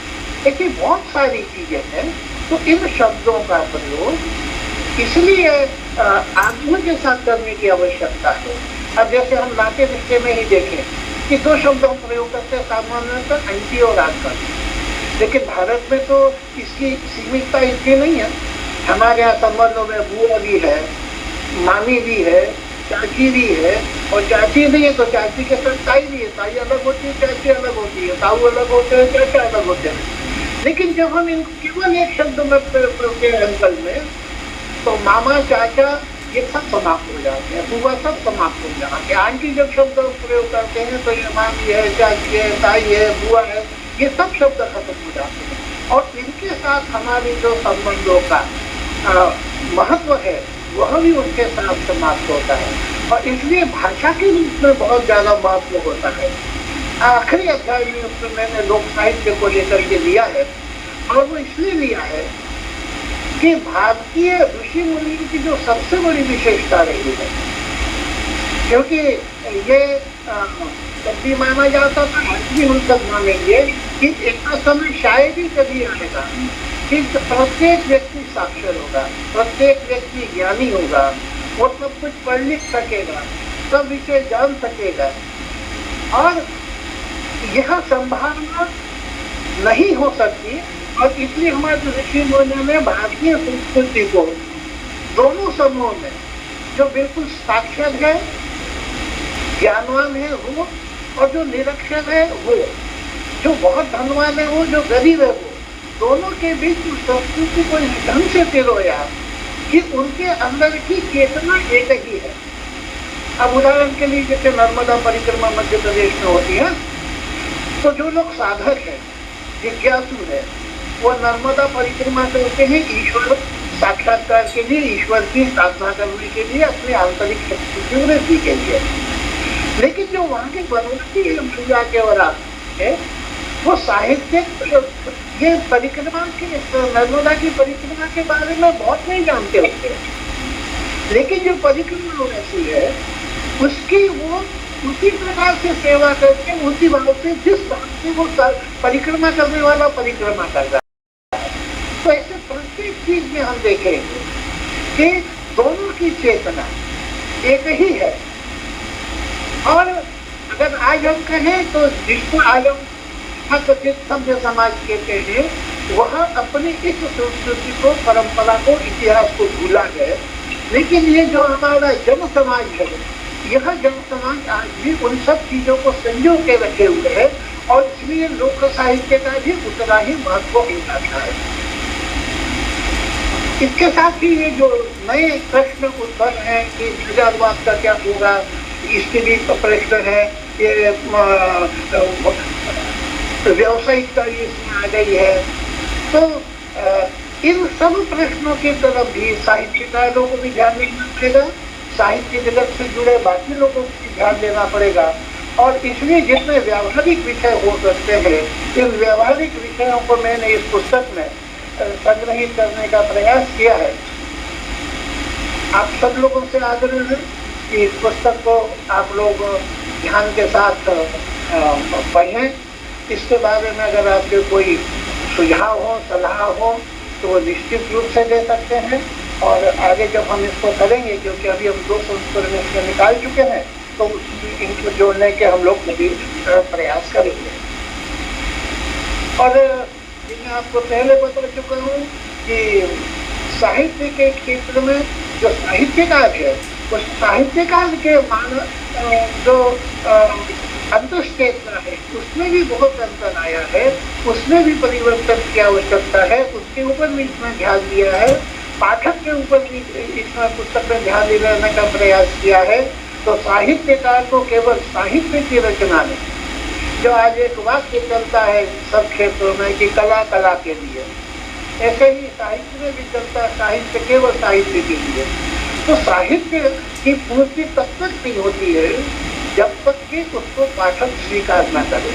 ऐसी बहुत सारी चीजें हैं। तो इन शब्दों का प्रयोग इसलिए आत्मा के साथ करने की आवश्यकता है। अब जैसे हम नाते रिश्ते में ही देखें कि दो शब्द हम प्रयोग करते हैं सामान्यतः, आंटी और अंकल, लेकिन भारत में तो इसकी सीमितता इतनी नहीं है। हमारे यहाँ संबंधों में बुआ भी है, मामी भी है, चाची भी है, और चाची नहीं है तो चाची के साथ ताई भी है। ताई अलग होती है, चाची अलग होती है, ताऊ अलग होते हैं, चाचा अलग होते हैं। लेकिन जब हम इन केवल एक शब्द में अंकल में, तो मामा, चाचा ये सब समाप्त हो जाते हैं, बुआ सब समाप्त हो जाते हैं। आंटी जब शब्द प्रयोग करते हैं तो ये मामी है, चाची है, ताई है, बुआ है, ये सब शब्द खत्म हो जाते हैं, और इनके साथ हमारी जो संबंधों का महत्व है वह भी उनके साथ समाप्त होता है, और इसलिए भाषा के रूप में बहुत ज्यादा महत्व होता है। आखिरी अध्याय में उसमें मैंने लोक साहित्य को लेकर के लिया है, और वो इसलिए लिया है कि भारतीय ऋषि मुनि की जो सबसे बड़ी विशेषता रही है, क्योंकि ये तब भी माना जाता था, आज भी हम सब मानेंगे कि एक समय शायद ही कभी आएगा कि प्रत्येक व्यक्ति साक्षर होगा, प्रत्येक व्यक्ति ज्ञानी होगा, वो सब कुछ पढ़ लिख सकेगा, सब विषय जान सकेगा, और यह संभावना नहीं हो सकती। और इसलिए हमारे ऋषि मुनियों ने भारतीय संस्कृति को दोनों समूह में, जो बिल्कुल साक्षर है, ज्ञानवान है वो, और जो निरक्षर है वो, जो बहुत धनवान है वो, जो गरीब है वो, दोनों के बीच संस्कृति को इस ढंग से पिरोया कि उनके अंदर की चेतना एक ही है। अब उदाहरण के लिए जैसे नर्मदा परिक्रमा मध्य प्रदेश में होती है, तो जो लोग साधक है, जिज्ञासु है, वो नर्मदा परिक्रमा करते हैं ईश्वर साक्षात्कार के लिए, ईश्वर की साधना करने के लिए, अपनी आंतरिक शक्ति की वृद्धि के लिए। लेकिन जो वहाँ के बनवासी पूजा के वरा है, वो साहित्य ये परिक्रमा के, नर्मदा की परिक्रमा के बारे में बहुत नहीं जानते होते, लेकिन जो परिक्रमा ऐसी है उसकी वो उसी प्रकार से सेवा करके, उसी भाव से, जिस भाव से वो परिक्रमा करने वाला परिक्रमा कर रहा है। तो ऐसे प्रत्येक चीज में हम देखेंगे कि दोनों की चेतना एक ही है। और अगर आज हम कहें तो जिसको आज हम सभ्य समाज कहते हैं, वह अपनी इस संस्कृति को, परंपरा को, इतिहास को भूला गए। लेकिन ये जो हमारा जन समाज है, यह जन समाज आज भी उन सब चीजों को संजो के रखे हुए है, और इसलिए लोक साहित्य का भी उतना ही महत्व हो जाता है। इसके साथ ही ये जो नए प्रश्न उत्पन्न है कि निजातवाद का क्या होगा, इसके भी प्रश्न है, ये व्यवसायिकता इसमें आ गई है। तो इन सब प्रश्नों की तरफ भी साहित्यकारों को भी ध्यान देना पड़ेगा, साहित्य जगत से जुड़े बाकी लोगों को भी ध्यान देना पड़ेगा। और इसलिए जितने व्यावहारिक विषय हो सकते हैं, इन व्यावहारिक विषयों को मैंने इस पुस्तक में संग्रहित करने का प्रयास किया है। आप सब लोगों से आग्रह है कि इस पुस्तक को आप लोग ध्यान के साथ पढ़ें। इसके बारे में अगर आपके कोई सुझाव हो, सलाह हो, तो वो निश्चित रूप से दे सकते हैं। और आगे जब हम इसको करेंगे, क्योंकि अभी हम 2 संस्करण इसमें निकाल चुके हैं, तो इनको जोड़ने के हम लोग कभी प्रयास करेंगे। और मैं आपको पहले बता चुका हूँ कि साहित्य के क्षेत्र में जो साहित्यकार है, उस साहित्यकार के जो अंतश्चेतना है, उसमें भी बहुत अंतर आया है, उसमें भी परिवर्तन की आवश्यकता है। उसके ऊपर भी इसमें ध्यान दिया है, पाठक के ऊपर भी इसमें पुस्तक में ध्यान दिलाने का प्रयास किया है। तो साहित्यकार को केवल साहित्य की रचना में, जो आज एक वाक्य चलता है सब क्षेत्रों में कि कला कला के लिए, ऐसे ही साहित्य में भी चलता है साहित्य केवल साहित्य के लिए। तो साहित्य की पूर्ति तब तक नहीं होती है जब तक कि उसको पाठक स्वीकार न करे,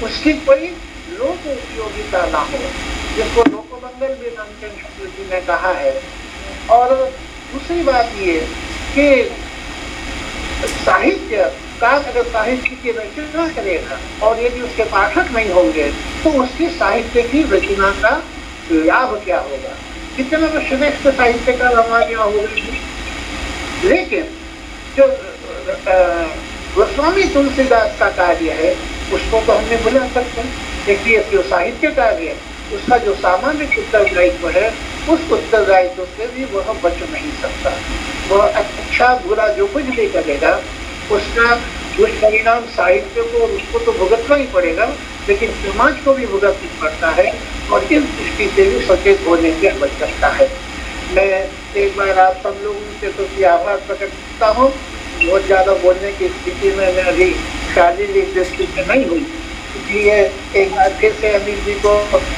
उसकी कोई लोक उपयोगिता ना हो, जिसको लोकमंगल भी नामचंद शुक्ल जी ने कहा है। और दूसरी बात ये कि साहित्य का अगर साहित्य की रचना करेगा और यदि उसके पाठक नहीं होंगे, तो उसकी साहित्य की रचना का लाभ क्या होगा? कितना श्रेष्ठ साहित्यकार हमारे यहाँ हो गए। लेकिन जो गोस्वामी तुलसीदास का कार्य है, उसको तो हमने बुला सकते हैं। देखिए, जो साहित्य कार्य है, उसका जो सामाजिक उत्तरदायित्व है, उस उत्तरदायित्व से भी वह बच नहीं सकता। वह अच्छा बुरा जो कुछ भी करेगा, उसका दुष्परिणाम साहित्य को, उसको तो भुगतना ही पड़ेगा, लेकिन समाज को भी भुगतना पड़ता है। और इस दृष्टि से भी सचेत होने की आवश्यकता है। मैं एक बार आप सब लोगों से तो आभार प्रकट करता हूँ। बहुत ज़्यादा बोलने की स्थिति में मैं अभी शारीरिक दृष्टि से नहीं हुई, इसलिए एक बार फिर से अनिल जी को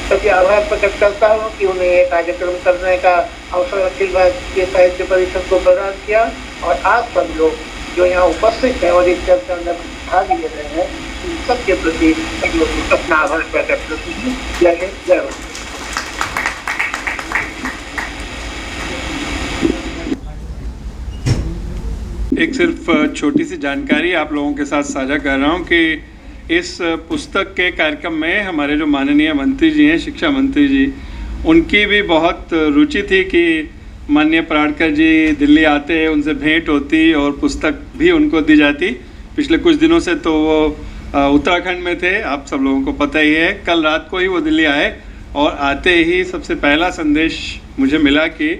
सभी आभार प्रकट करता हूँ कि उन्हें ये कार्यक्रम करने का अवसर अखिल भारतीय साहित्य परिषद को प्रदान किया। और आप सब लोग जो यहाँ उपस्थित हैं और इस चर्चा में भाग ले रहे हैं, इन सबके प्रति सब लोग अपना आभार प्रकट करते हैं। जय हिंद, जय भारत। एक सिर्फ छोटी सी जानकारी आप लोगों के साथ साझा कर रहा हूँ कि इस पुस्तक के कार्यक्रम में हमारे जो माननीय मंत्री जी हैं, शिक्षा मंत्री जी, उनकी भी बहुत रुचि थी कि माननीय पराड़कर जी दिल्ली आते, उनसे भेंट होती और पुस्तक भी उनको दी जाती। पिछले कुछ दिनों से तो वो उत्तराखंड में थे, आप सब लोगों को पता ही है। कल रात को ही वो दिल्ली आए और आते ही सबसे पहला संदेश मुझे मिला कि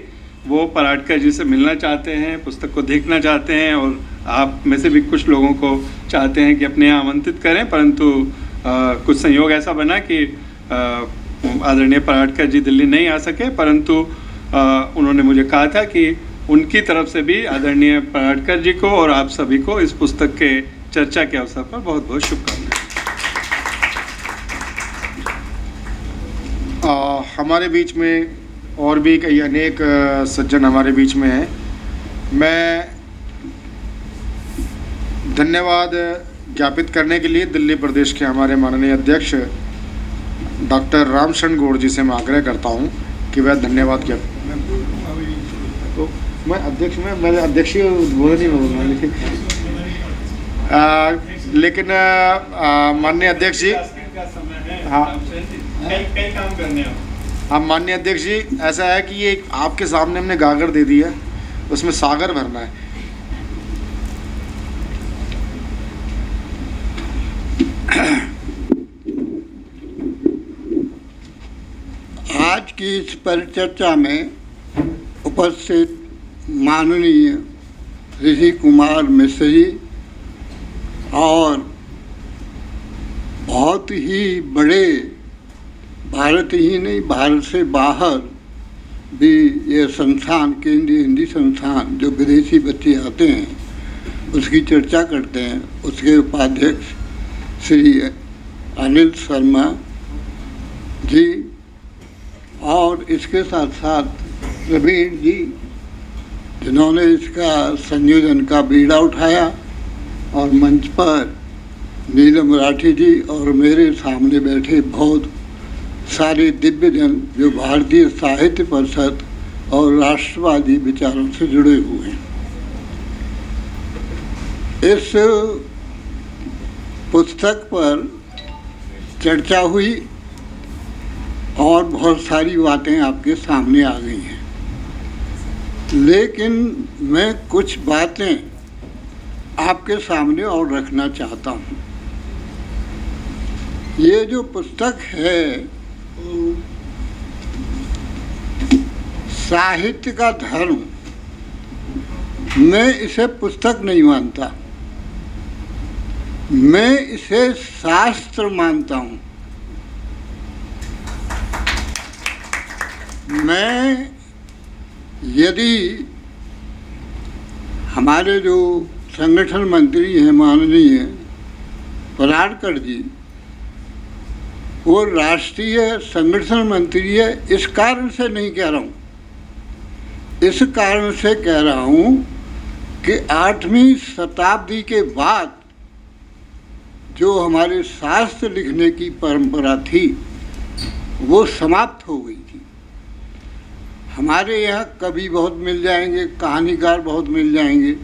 वो पराड़कर जी से मिलना चाहते हैं, पुस्तक को देखना चाहते हैं और आप में से भी कुछ लोगों को चाहते हैं कि अपने यहाँ आमंत्रित करें, परंतु कुछ संयोग ऐसा बना कि आदरणीय पराडकर जी दिल्ली नहीं आ सके, परंतु उन्होंने मुझे कहा था कि उनकी तरफ से भी आदरणीय पराडकर जी को और आप सभी को इस पुस्तक के चर्चा के अवसर पर बहुत बहुत शुभकामनाएं। हमारे बीच में और भी कई अनेक सज्जन हमारे बीच में हैं। मैं धन्यवाद ज्ञापित करने के लिए दिल्ली प्रदेश के हमारे माननीय अध्यक्ष डॉक्टर रामशरण गौड़ जी से मैं आग्रह करता हूं कि वह धन्यवाद तो मैं अध्यक्ष में मैंने अध्यक्ष बोल नहीं बोलना, लेकिन माननीय अध्यक्ष जी, हाँ कई काम करने हैं। हाँ माननीय अध्यक्ष जी, ऐसा है कि ये आपके सामने हमने गागर दे दिया है, उसमें सागर भरना है। आज की इस परिचर्चा में उपस्थित माननीय ऋषि कुमार मिश्र जी और बहुत ही बड़े, भारत ही नहीं भारत से बाहर भी ये संस्थान, केंद्रीय हिंदी संस्थान, जो विदेशी बच्चे आते हैं उसकी चर्चा करते हैं, उसके उपाध्यक्ष श्री अनिल शर्मा जी और इसके साथ साथ प्रवीण जी, जिन्होंने इसका संयोजन का बीड़ा उठाया, और मंच पर नीलम राठी जी और मेरे सामने बैठे बहुत सारे दिव्यजन जो भारतीय साहित्य परिषद और राष्ट्रवादी विचारों से जुड़े हुए हैं। इस पुस्तक पर चर्चा हुई और बहुत सारी बातें आपके सामने आ गई हैं, लेकिन मैं कुछ बातें आपके सामने और रखना चाहता हूँ। ये जो पुस्तक है साहित्य का धर्म, मैं इसे पुस्तक नहीं मानता, मैं इसे शास्त्र मानता हूँ। मैं यदि हमारे जो संगठन मंत्री हैं माननीय पराडकर जी, वो राष्ट्रीय संगठन मंत्री है, इस कारण से नहीं कह रहा हूँ, इस कारण से कह रहा हूँ कि 8वीं शताब्दी के बाद जो हमारे शास्त्र लिखने की परंपरा थी वो समाप्त हो गई थी। हमारे यहाँ कवि बहुत मिल जाएंगे, कहानीकार बहुत मिल जाएंगे,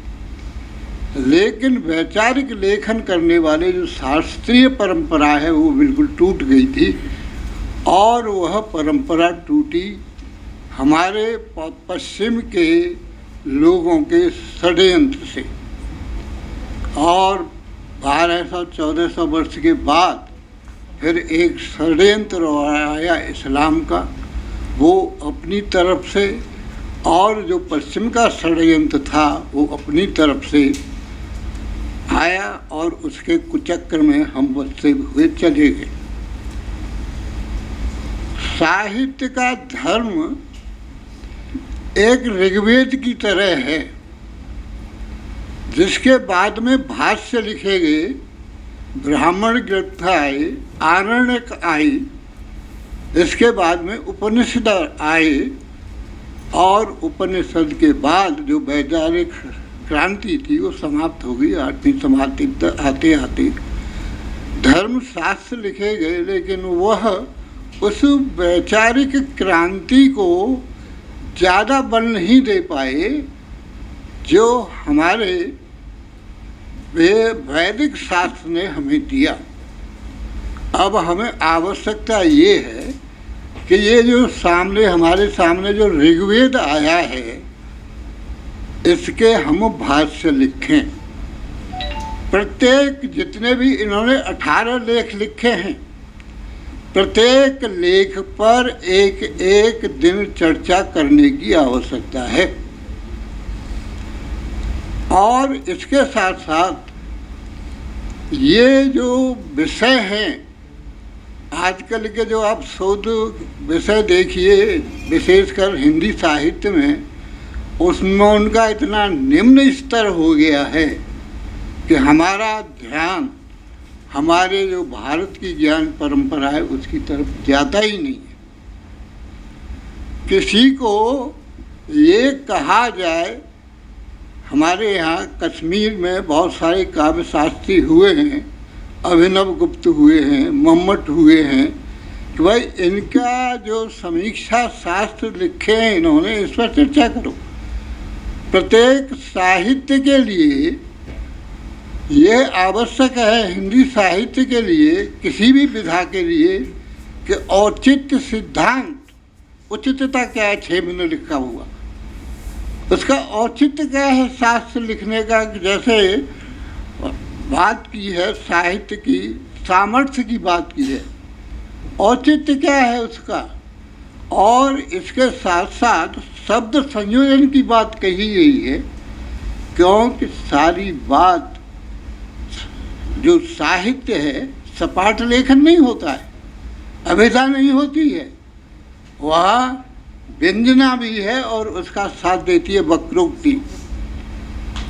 लेकिन वैचारिक लेखन करने वाले जो शास्त्रीय परंपरा है वो बिल्कुल टूट गई थी, और वह परंपरा टूटी हमारे पश्चिम के लोगों के षड्यंत्र से। और 1200-1400 वर्ष के बाद फिर एक षड्यंत्र आया इस्लाम का, वो अपनी तरफ से, और जो पश्चिम का षड्यंत्र था वो अपनी तरफ से आया, और उसके कुचक्र में हम बसते हुए चले गए। साहित्य का धर्म एक ऋग्वेद की तरह है, जिसके बाद में भाष्य लिखे गए, ब्राह्मण ग्रंथ आए, आरण्यक आई, इसके बाद में उपनिषद आए, और उपनिषद के बाद जो वैचारिक क्रांति थी वो समाप्त हो गई। 8वीं शताब्दी तक आते आते धर्मशास्त्र लिखे गए, लेकिन वह उस वैचारिक क्रांति को ज़्यादा बल नहीं दे पाए जो हमारे वैदिक शास्त्र ने हमें दिया। अब हमें आवश्यकता ये है कि ये जो सामने हमारे सामने जो ऋग्वेद आया है, इसके हम भाष्य लिखें। प्रत्येक जितने भी इन्होंने 18 लेख लिखे हैं, प्रत्येक लेख पर एक एक दिन चर्चा करने की आवश्यकता है। और इसके साथ साथ ये जो विषय हैं आजकल के जो आप शोध विषय देखिए, विशेषकर हिंदी साहित्य में, उसमें उनका इतना निम्न स्तर हो गया है कि हमारा ध्यान हमारे जो भारत की ज्ञान परंपरा है उसकी तरफ जाता ही नहीं है। किसी को ये कहा जाए, हमारे यहाँ कश्मीर में बहुत सारे काव्य शास्त्री हुए हैं, अभिनव गुप्त हुए हैं, मम्मट हुए हैं, कि भाई इनका जो समीक्षा शास्त्र लिखे हैं इन्होंने, इस पर चर्चा करो। प्रत्येक साहित्य के लिए ये आवश्यक है, हिंदी साहित्य के लिए, किसी भी विधा के लिए, कि औचित्य सिद्धांत, उचितता क्या है 6 में लिखा हुआ, उसका औचित्य क्या है शास्त्र लिखने का। जैसे बात की है साहित्य की, सामर्थ्य की बात की है, औचित्य क्या है उसका, और इसके साथ साथ शब्द संयोजन की बात कही गई है, क्योंकि सारी बात जो साहित्य है सपाट लेखन नहीं होता है, अभिधा नहीं होती है, वह व्यंजना भी है और उसका साथ देती है वक्रोक्ति।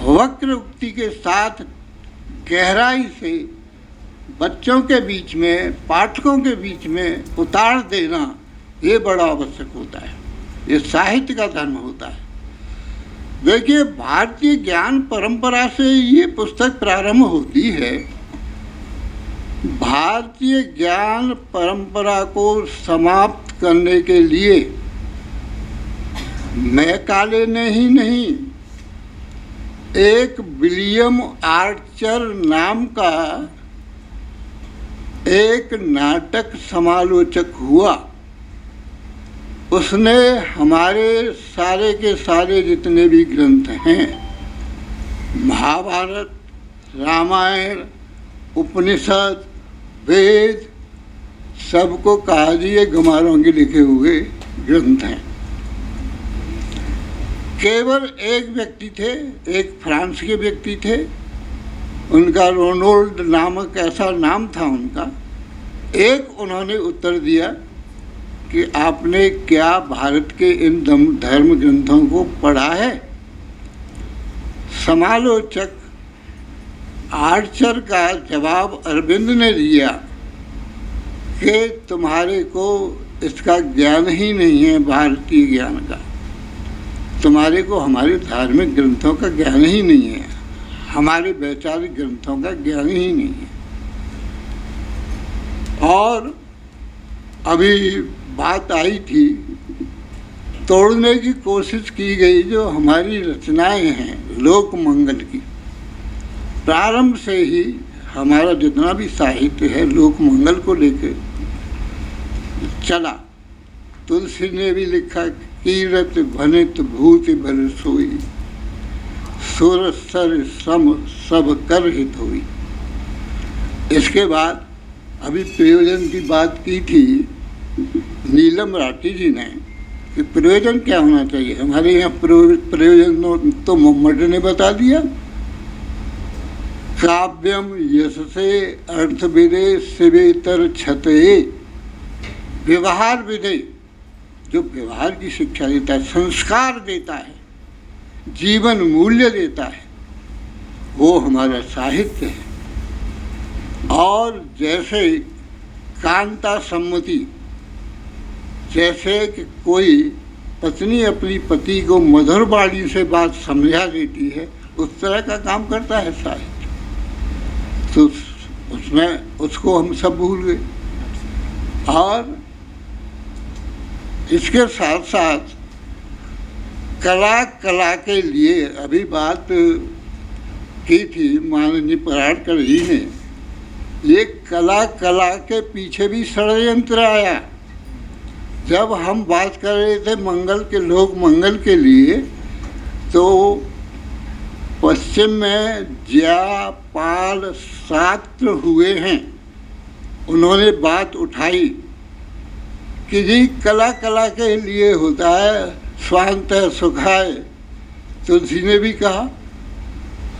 वक्रोक्ति के साथ गहराई से बच्चों के बीच में, पाठकों के बीच में उतार देना, ये बड़ा आवश्यक होता है, ये साहित्य का धर्म होता है। देखिए, भारतीय ज्ञान परंपरा से ये पुस्तक प्रारंभ होती है। भारतीय ज्ञान परंपरा को समाप्त करने के लिए मैकाले ने ही नहीं, एक विलियम आर्चर नाम का एक नाटक समालोचक हुआ, उसने हमारे सारे के सारे जितने भी ग्रंथ हैं, महाभारत, रामायण, उपनिषद, वेद, सबको कहा जी ये गंवारों के लिखे हुए ग्रंथ हैं। केवल एक व्यक्ति थे, एक फ्रांस के व्यक्ति थे, उनका रोनोल्ड नामक ऐसा नाम था उनका। एक उन्होंने उत्तर दिया कि आपने क्या भारत के इन धर्म ग्रंथों को पढ़ा है? समालोचक आर्चर का जवाब अरविंद ने दिया कि तुम्हारे को इसका ज्ञान ही नहीं है, भारतीय ज्ञान का, तुम्हारे को हमारे धार्मिक ग्रंथों का ज्ञान ही नहीं है, हमारे वैचारिक ग्रंथों का ज्ञान ही नहीं है। और अभी बात आई थी, तोड़ने की कोशिश की गई जो हमारी रचनाएं हैं लोक मंगल की। प्रारंभ से ही हमारा जितना भी साहित्य है लोक मंगल को लेकर चला। तुलसी ने भी लिखा, कीरत भनित भूति भल सोई, सुर सर सम सब कर हित हुई। इसके बाद अभी प्रयोजन की बात की थी नीलम राठी जी ने कि प्रयोजन क्या होना चाहिए। हमारे यहाँ प्रयोजन तो मम्मट ने बता दिया। काव्यम यशसे अर्थ विदे शिवेतर छते, व्यवहार विदे, जो व्यवहार की शिक्षा देता है, संस्कार देता है, जीवन मूल्य देता है, वो हमारा साहित्य है। और जैसे कांता सम्मति, जैसे कि कोई पत्नी अपनी पति को मधुर वाणी से बात समझा देती है, उस तरह का काम करता है साहित्य। तो उसमें उसको हम सब भूल गए। और इसके साथ साथ कला के लिए अभी बात की थी माननीय पराड़कर जी ने, ये कला के पीछे भी षड्यंत्र आया। जब हम बात कर रहे थे मंगल के, लोक मंगल के लिए, तो पश्चिम में ज्या पाल शाक्र हुए हैं, उन्होंने बात उठाई कि जी कला के लिए होता है, स्वांत सुखाय। तुलसी ने भी कहा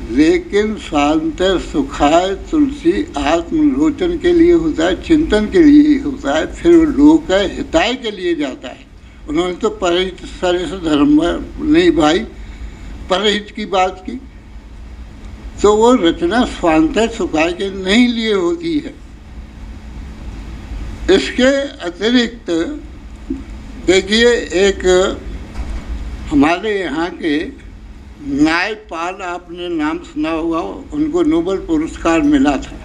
लेकिन स्वान्त सुखाय तुलसी आत्मलोचन के लिए होता है, चिंतन के लिए होता है, फिर लोक हिताय के लिए जाता है। उन्होंने तो परहित सरिस धर्म नहीं भाई, परहित की बात की, तो वो रचना स्वान्त सुखाय के नहीं लिए होती है। इसके अतिरिक्त देखिए, एक हमारे यहाँ के न्यायपाल, आपने नाम सुना होगा, उनको नोबेल पुरस्कार मिला था।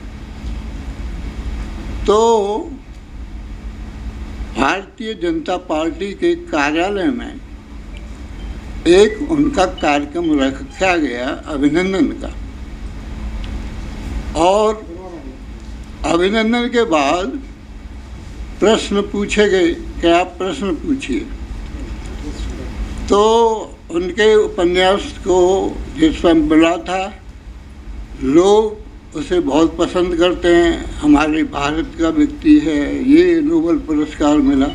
तो भारतीय जनता पार्टी के कार्यालय में एक उनका कार्यक्रम रखा गया अभिनंदन का, और अभिनंदन के बाद प्रश्न पूछे गए कि आप प्रश्न पूछिए। तो उनके उपन्यास को जिस पर मिला था, लोग उसे बहुत पसंद करते हैं, हमारे भारत का व्यक्ति है, ये नोबेल पुरस्कार मिला।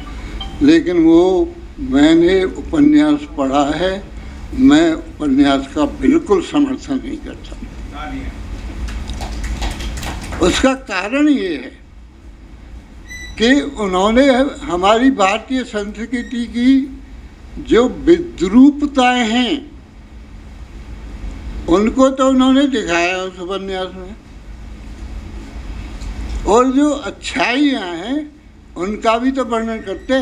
लेकिन वो मैंने उपन्यास पढ़ा है, मैं उपन्यास का बिल्कुल समर्थन नहीं करता। उसका कारण ये है कि उन्होंने हमारी भारतीय संस्कृति की जो विद्रूपताएं हैं उनको तो उन्होंने दिखाया उस उपन्यास में, और जो अच्छाइयाँ हैं उनका भी तो वर्णन करते।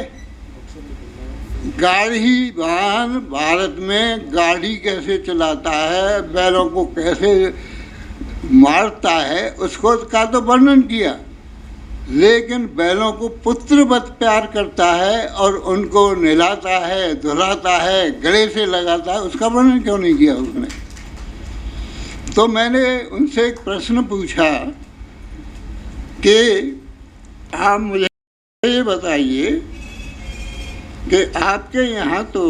गाड़ी वाहन, भारत में गाड़ी कैसे चलाता है, बैलों को कैसे मारता है, उसको का तो वर्णन किया। लेकिन बैलों को पुत्रवत प्यार करता है और उनको नहलाता है, धुलाता है, गले से लगाता है, उसका वर्णन क्यों नहीं किया उसने? तो मैंने उनसे एक प्रश्न पूछा कि आप मुझे ये बताइए कि आपके यहाँ तो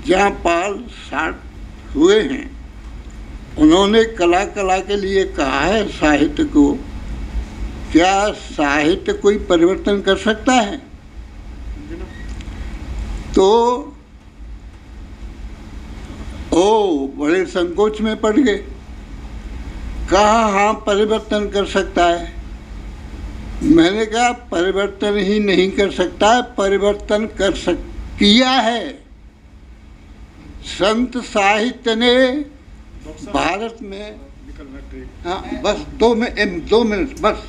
जहाँ पाल 60 हुए हैं, उन्होंने कला के लिए कहा है साहित्य को, क्या साहित्य कोई परिवर्तन कर सकता है? तो ओ बड़े संकोच में पड़ गए, कहा हाँ परिवर्तन कर सकता है। मैंने कहा परिवर्तन ही नहीं कर सकता, परिवर्तन किया है। संत साहित्य ने भारत में, हाँ बस 2 मिनट बस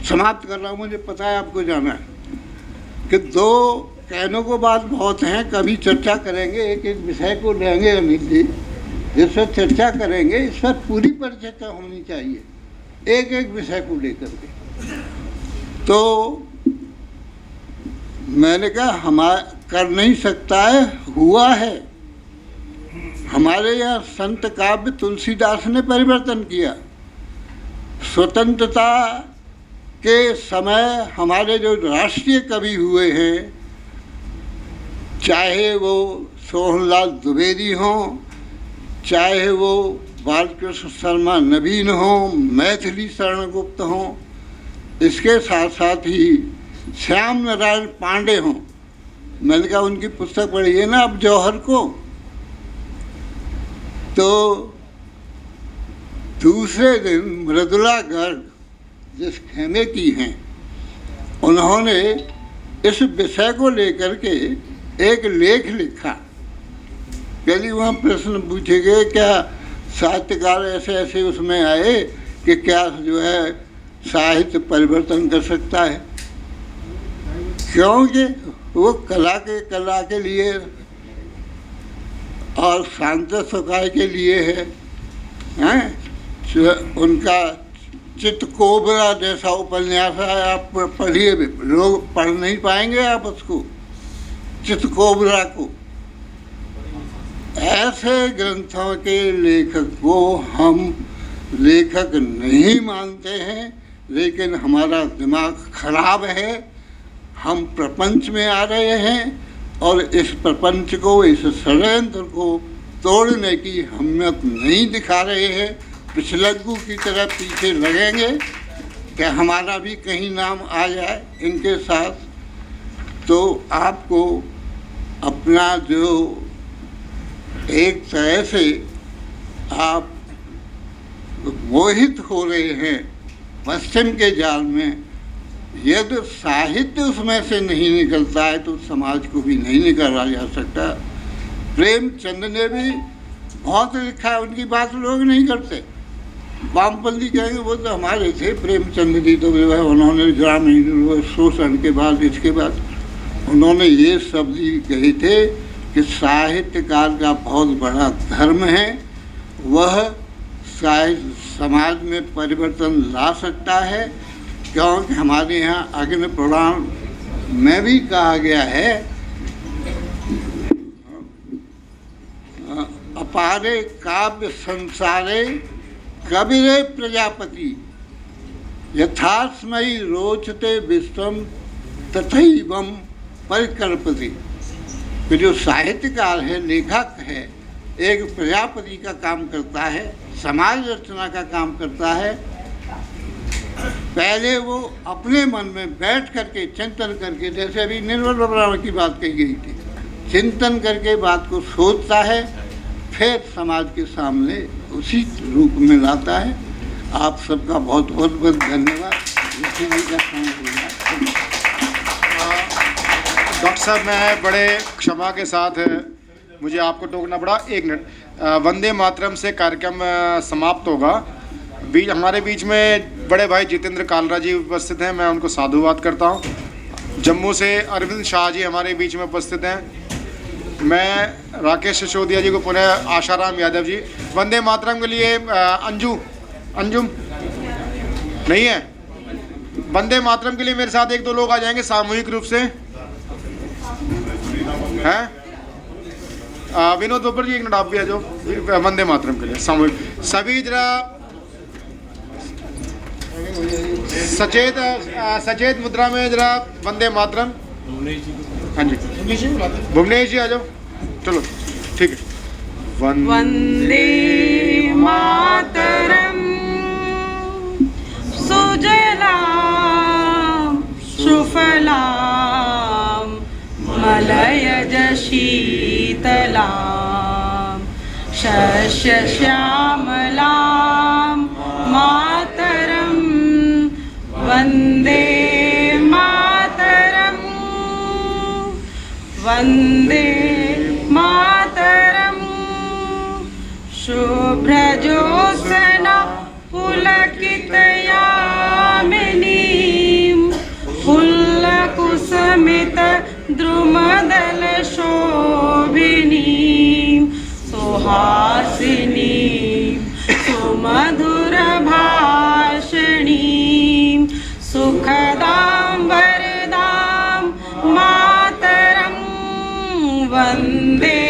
समाप्त कर रहा हूँ, मुझे पता है आपको जाना है, कि 2 कहनों को बात बहुत हैं, कभी चर्चा करेंगे, एक विषय को लेंगे अमित जी, जिस पर चर्चा करेंगे, इस पर पूरी परिचर्चा होनी चाहिए, एक विषय को लेकर के। तो मैंने कहा कर नहीं सकता है, हुआ है। हमारे यहाँ संत काव्य तुलसीदास ने परिवर्तन किया। स्वतंत्रता के समय हमारे जो राष्ट्रीय कवि हुए हैं, चाहे वो सोहनलाल द्विवेदी हों, चाहे वो बालकृष्ण शर्मा नवीन हों, मैथिली शरण गुप्त हों, इसके साथ साथ ही श्याम नारायण पांडे हों। मैंने कहा उनकी पुस्तक पढ़ी है ना अब जौहर को। तो दूसरे दिन मृदुला गर्ग जिस खेमे की हैं, उन्होंने इस विषय को लेकर के एक लेख लिखा। यदि वहाँ प्रश्न पूछे गए क्या साहित्यकार ऐसे ऐसे उसमें आए कि क्या जो है साहित्य परिवर्तन कर सकता है, क्योंकि वो कला के लिए और शांत सुखाय के लिए है। उनका चितकोबरा जैसा उपन्यास है, आप पढ़िए, लोग पढ़ नहीं पाएंगे आप उसको, चितकोबरा को। ऐसे ग्रंथों के लेखक को हम लेखक नहीं मानते हैं, लेकिन हमारा दिमाग खराब है, हम प्रपंच में आ रहे हैं और इस प्रपंच को, इस षड्यंत्र को तोड़ने की हिम्मत नहीं दिखा रहे हैं। पिछलग्गू की तरह पीछे लगेंगे कि हमारा भी कहीं नाम आ जाए इनके साथ। तो आपको अपना जो एक तरह से आप मोहित हो रहे हैं पश्चिम के जाल में। यदि साहित्य उसमें से नहीं निकलता है तो समाज को भी नहीं निकाला जा सकता। प्रेमचंद ने भी बहुत लिखा है, उनकी बात लोग नहीं करते। वामपंथी कहेंगे वो तो हमारे थे, प्रेमचंद जी तो जो है उन्होंने ग्रामीण शोषण के बाद, इसके बाद उन्होंने ये शब्द ही कहे थे कि साहित्यकार का बहुत बड़ा धर्म है, वह समाज में परिवर्तन ला सकता है। क्योंकि हमारे यहाँ अग्नि पुराण में भी कहा गया है, अपारे काव्य संसारे कबीरे प्रजापति यथास्मयी रोचते विश्वम तथैवम परिकल्पति। कि जो साहित्यकार है, लेखक है, एक प्रजापति का काम करता है, समाज रचना का काम करता है। पहले वो अपने मन में बैठ करके चिंतन करके, जैसे अभी निर्मल ब्राह्मण की बात कही गई थी, चिंतन करके बात को सोचता है, फिर समाज के सामने उसी रूप में लाता है। आप सबका बहुत बहुत धन्यवाद। डॉक्टर साहब, मैं बड़े क्षमा के साथ मुझे आपको टोकना पड़ा। 1 मिनट। वंदे मातरम से कार्यक्रम समाप्त होगा। हमारे बीच में बड़े भाई जितेंद्र कालरा जी उपस्थित हैं, मैं उनको साधुवाद करता हूं। जम्मू से अरविंद शाह जी हमारे बीच में उपस्थित हैं। मैं राकेश सिसोदिया जी को पुनः आशाराम यादव जी। वंदे मातरम के लिए अंजुम नहीं है। वंदे मातरम के लिए मेरे साथ 1-2 लोग आ जाएंगे सामूहिक रूप से, हैं? विनोद बब्बर जी, 1 मिनट आप भी आ जाओ वंदे मातरम के लिए सामूहिक। सभी जरा सचेत मुद्रा में जरा वंदे मातरम। हाँ जी, भुवनेश जी आ जाओ। चलो ठीक है। वंदे मातरम सुजलाम सुफलाम मलयज शीतलाम शस्य श्यामलाम मातरम वंदे मातरम वंदे मातरम। शुभ्रजोत्सना पुलकितयामिनीं फुल्लकुसुमित द्रुमदल शोभिनीं सुहासिनीं सुमधुरभाषिणीं सुखदां वरदां मातरं वन्दे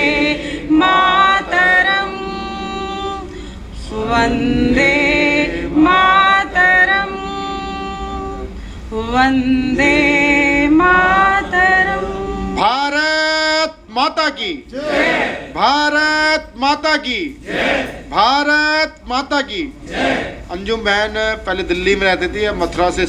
मातरं वन्दे मातरं वन्दे मातरं। भारत माता की जय। भारत माता की जय। भारत माता की जय। अंजुम बहन पहले दिल्ली में रहती थी, अब मथुरा से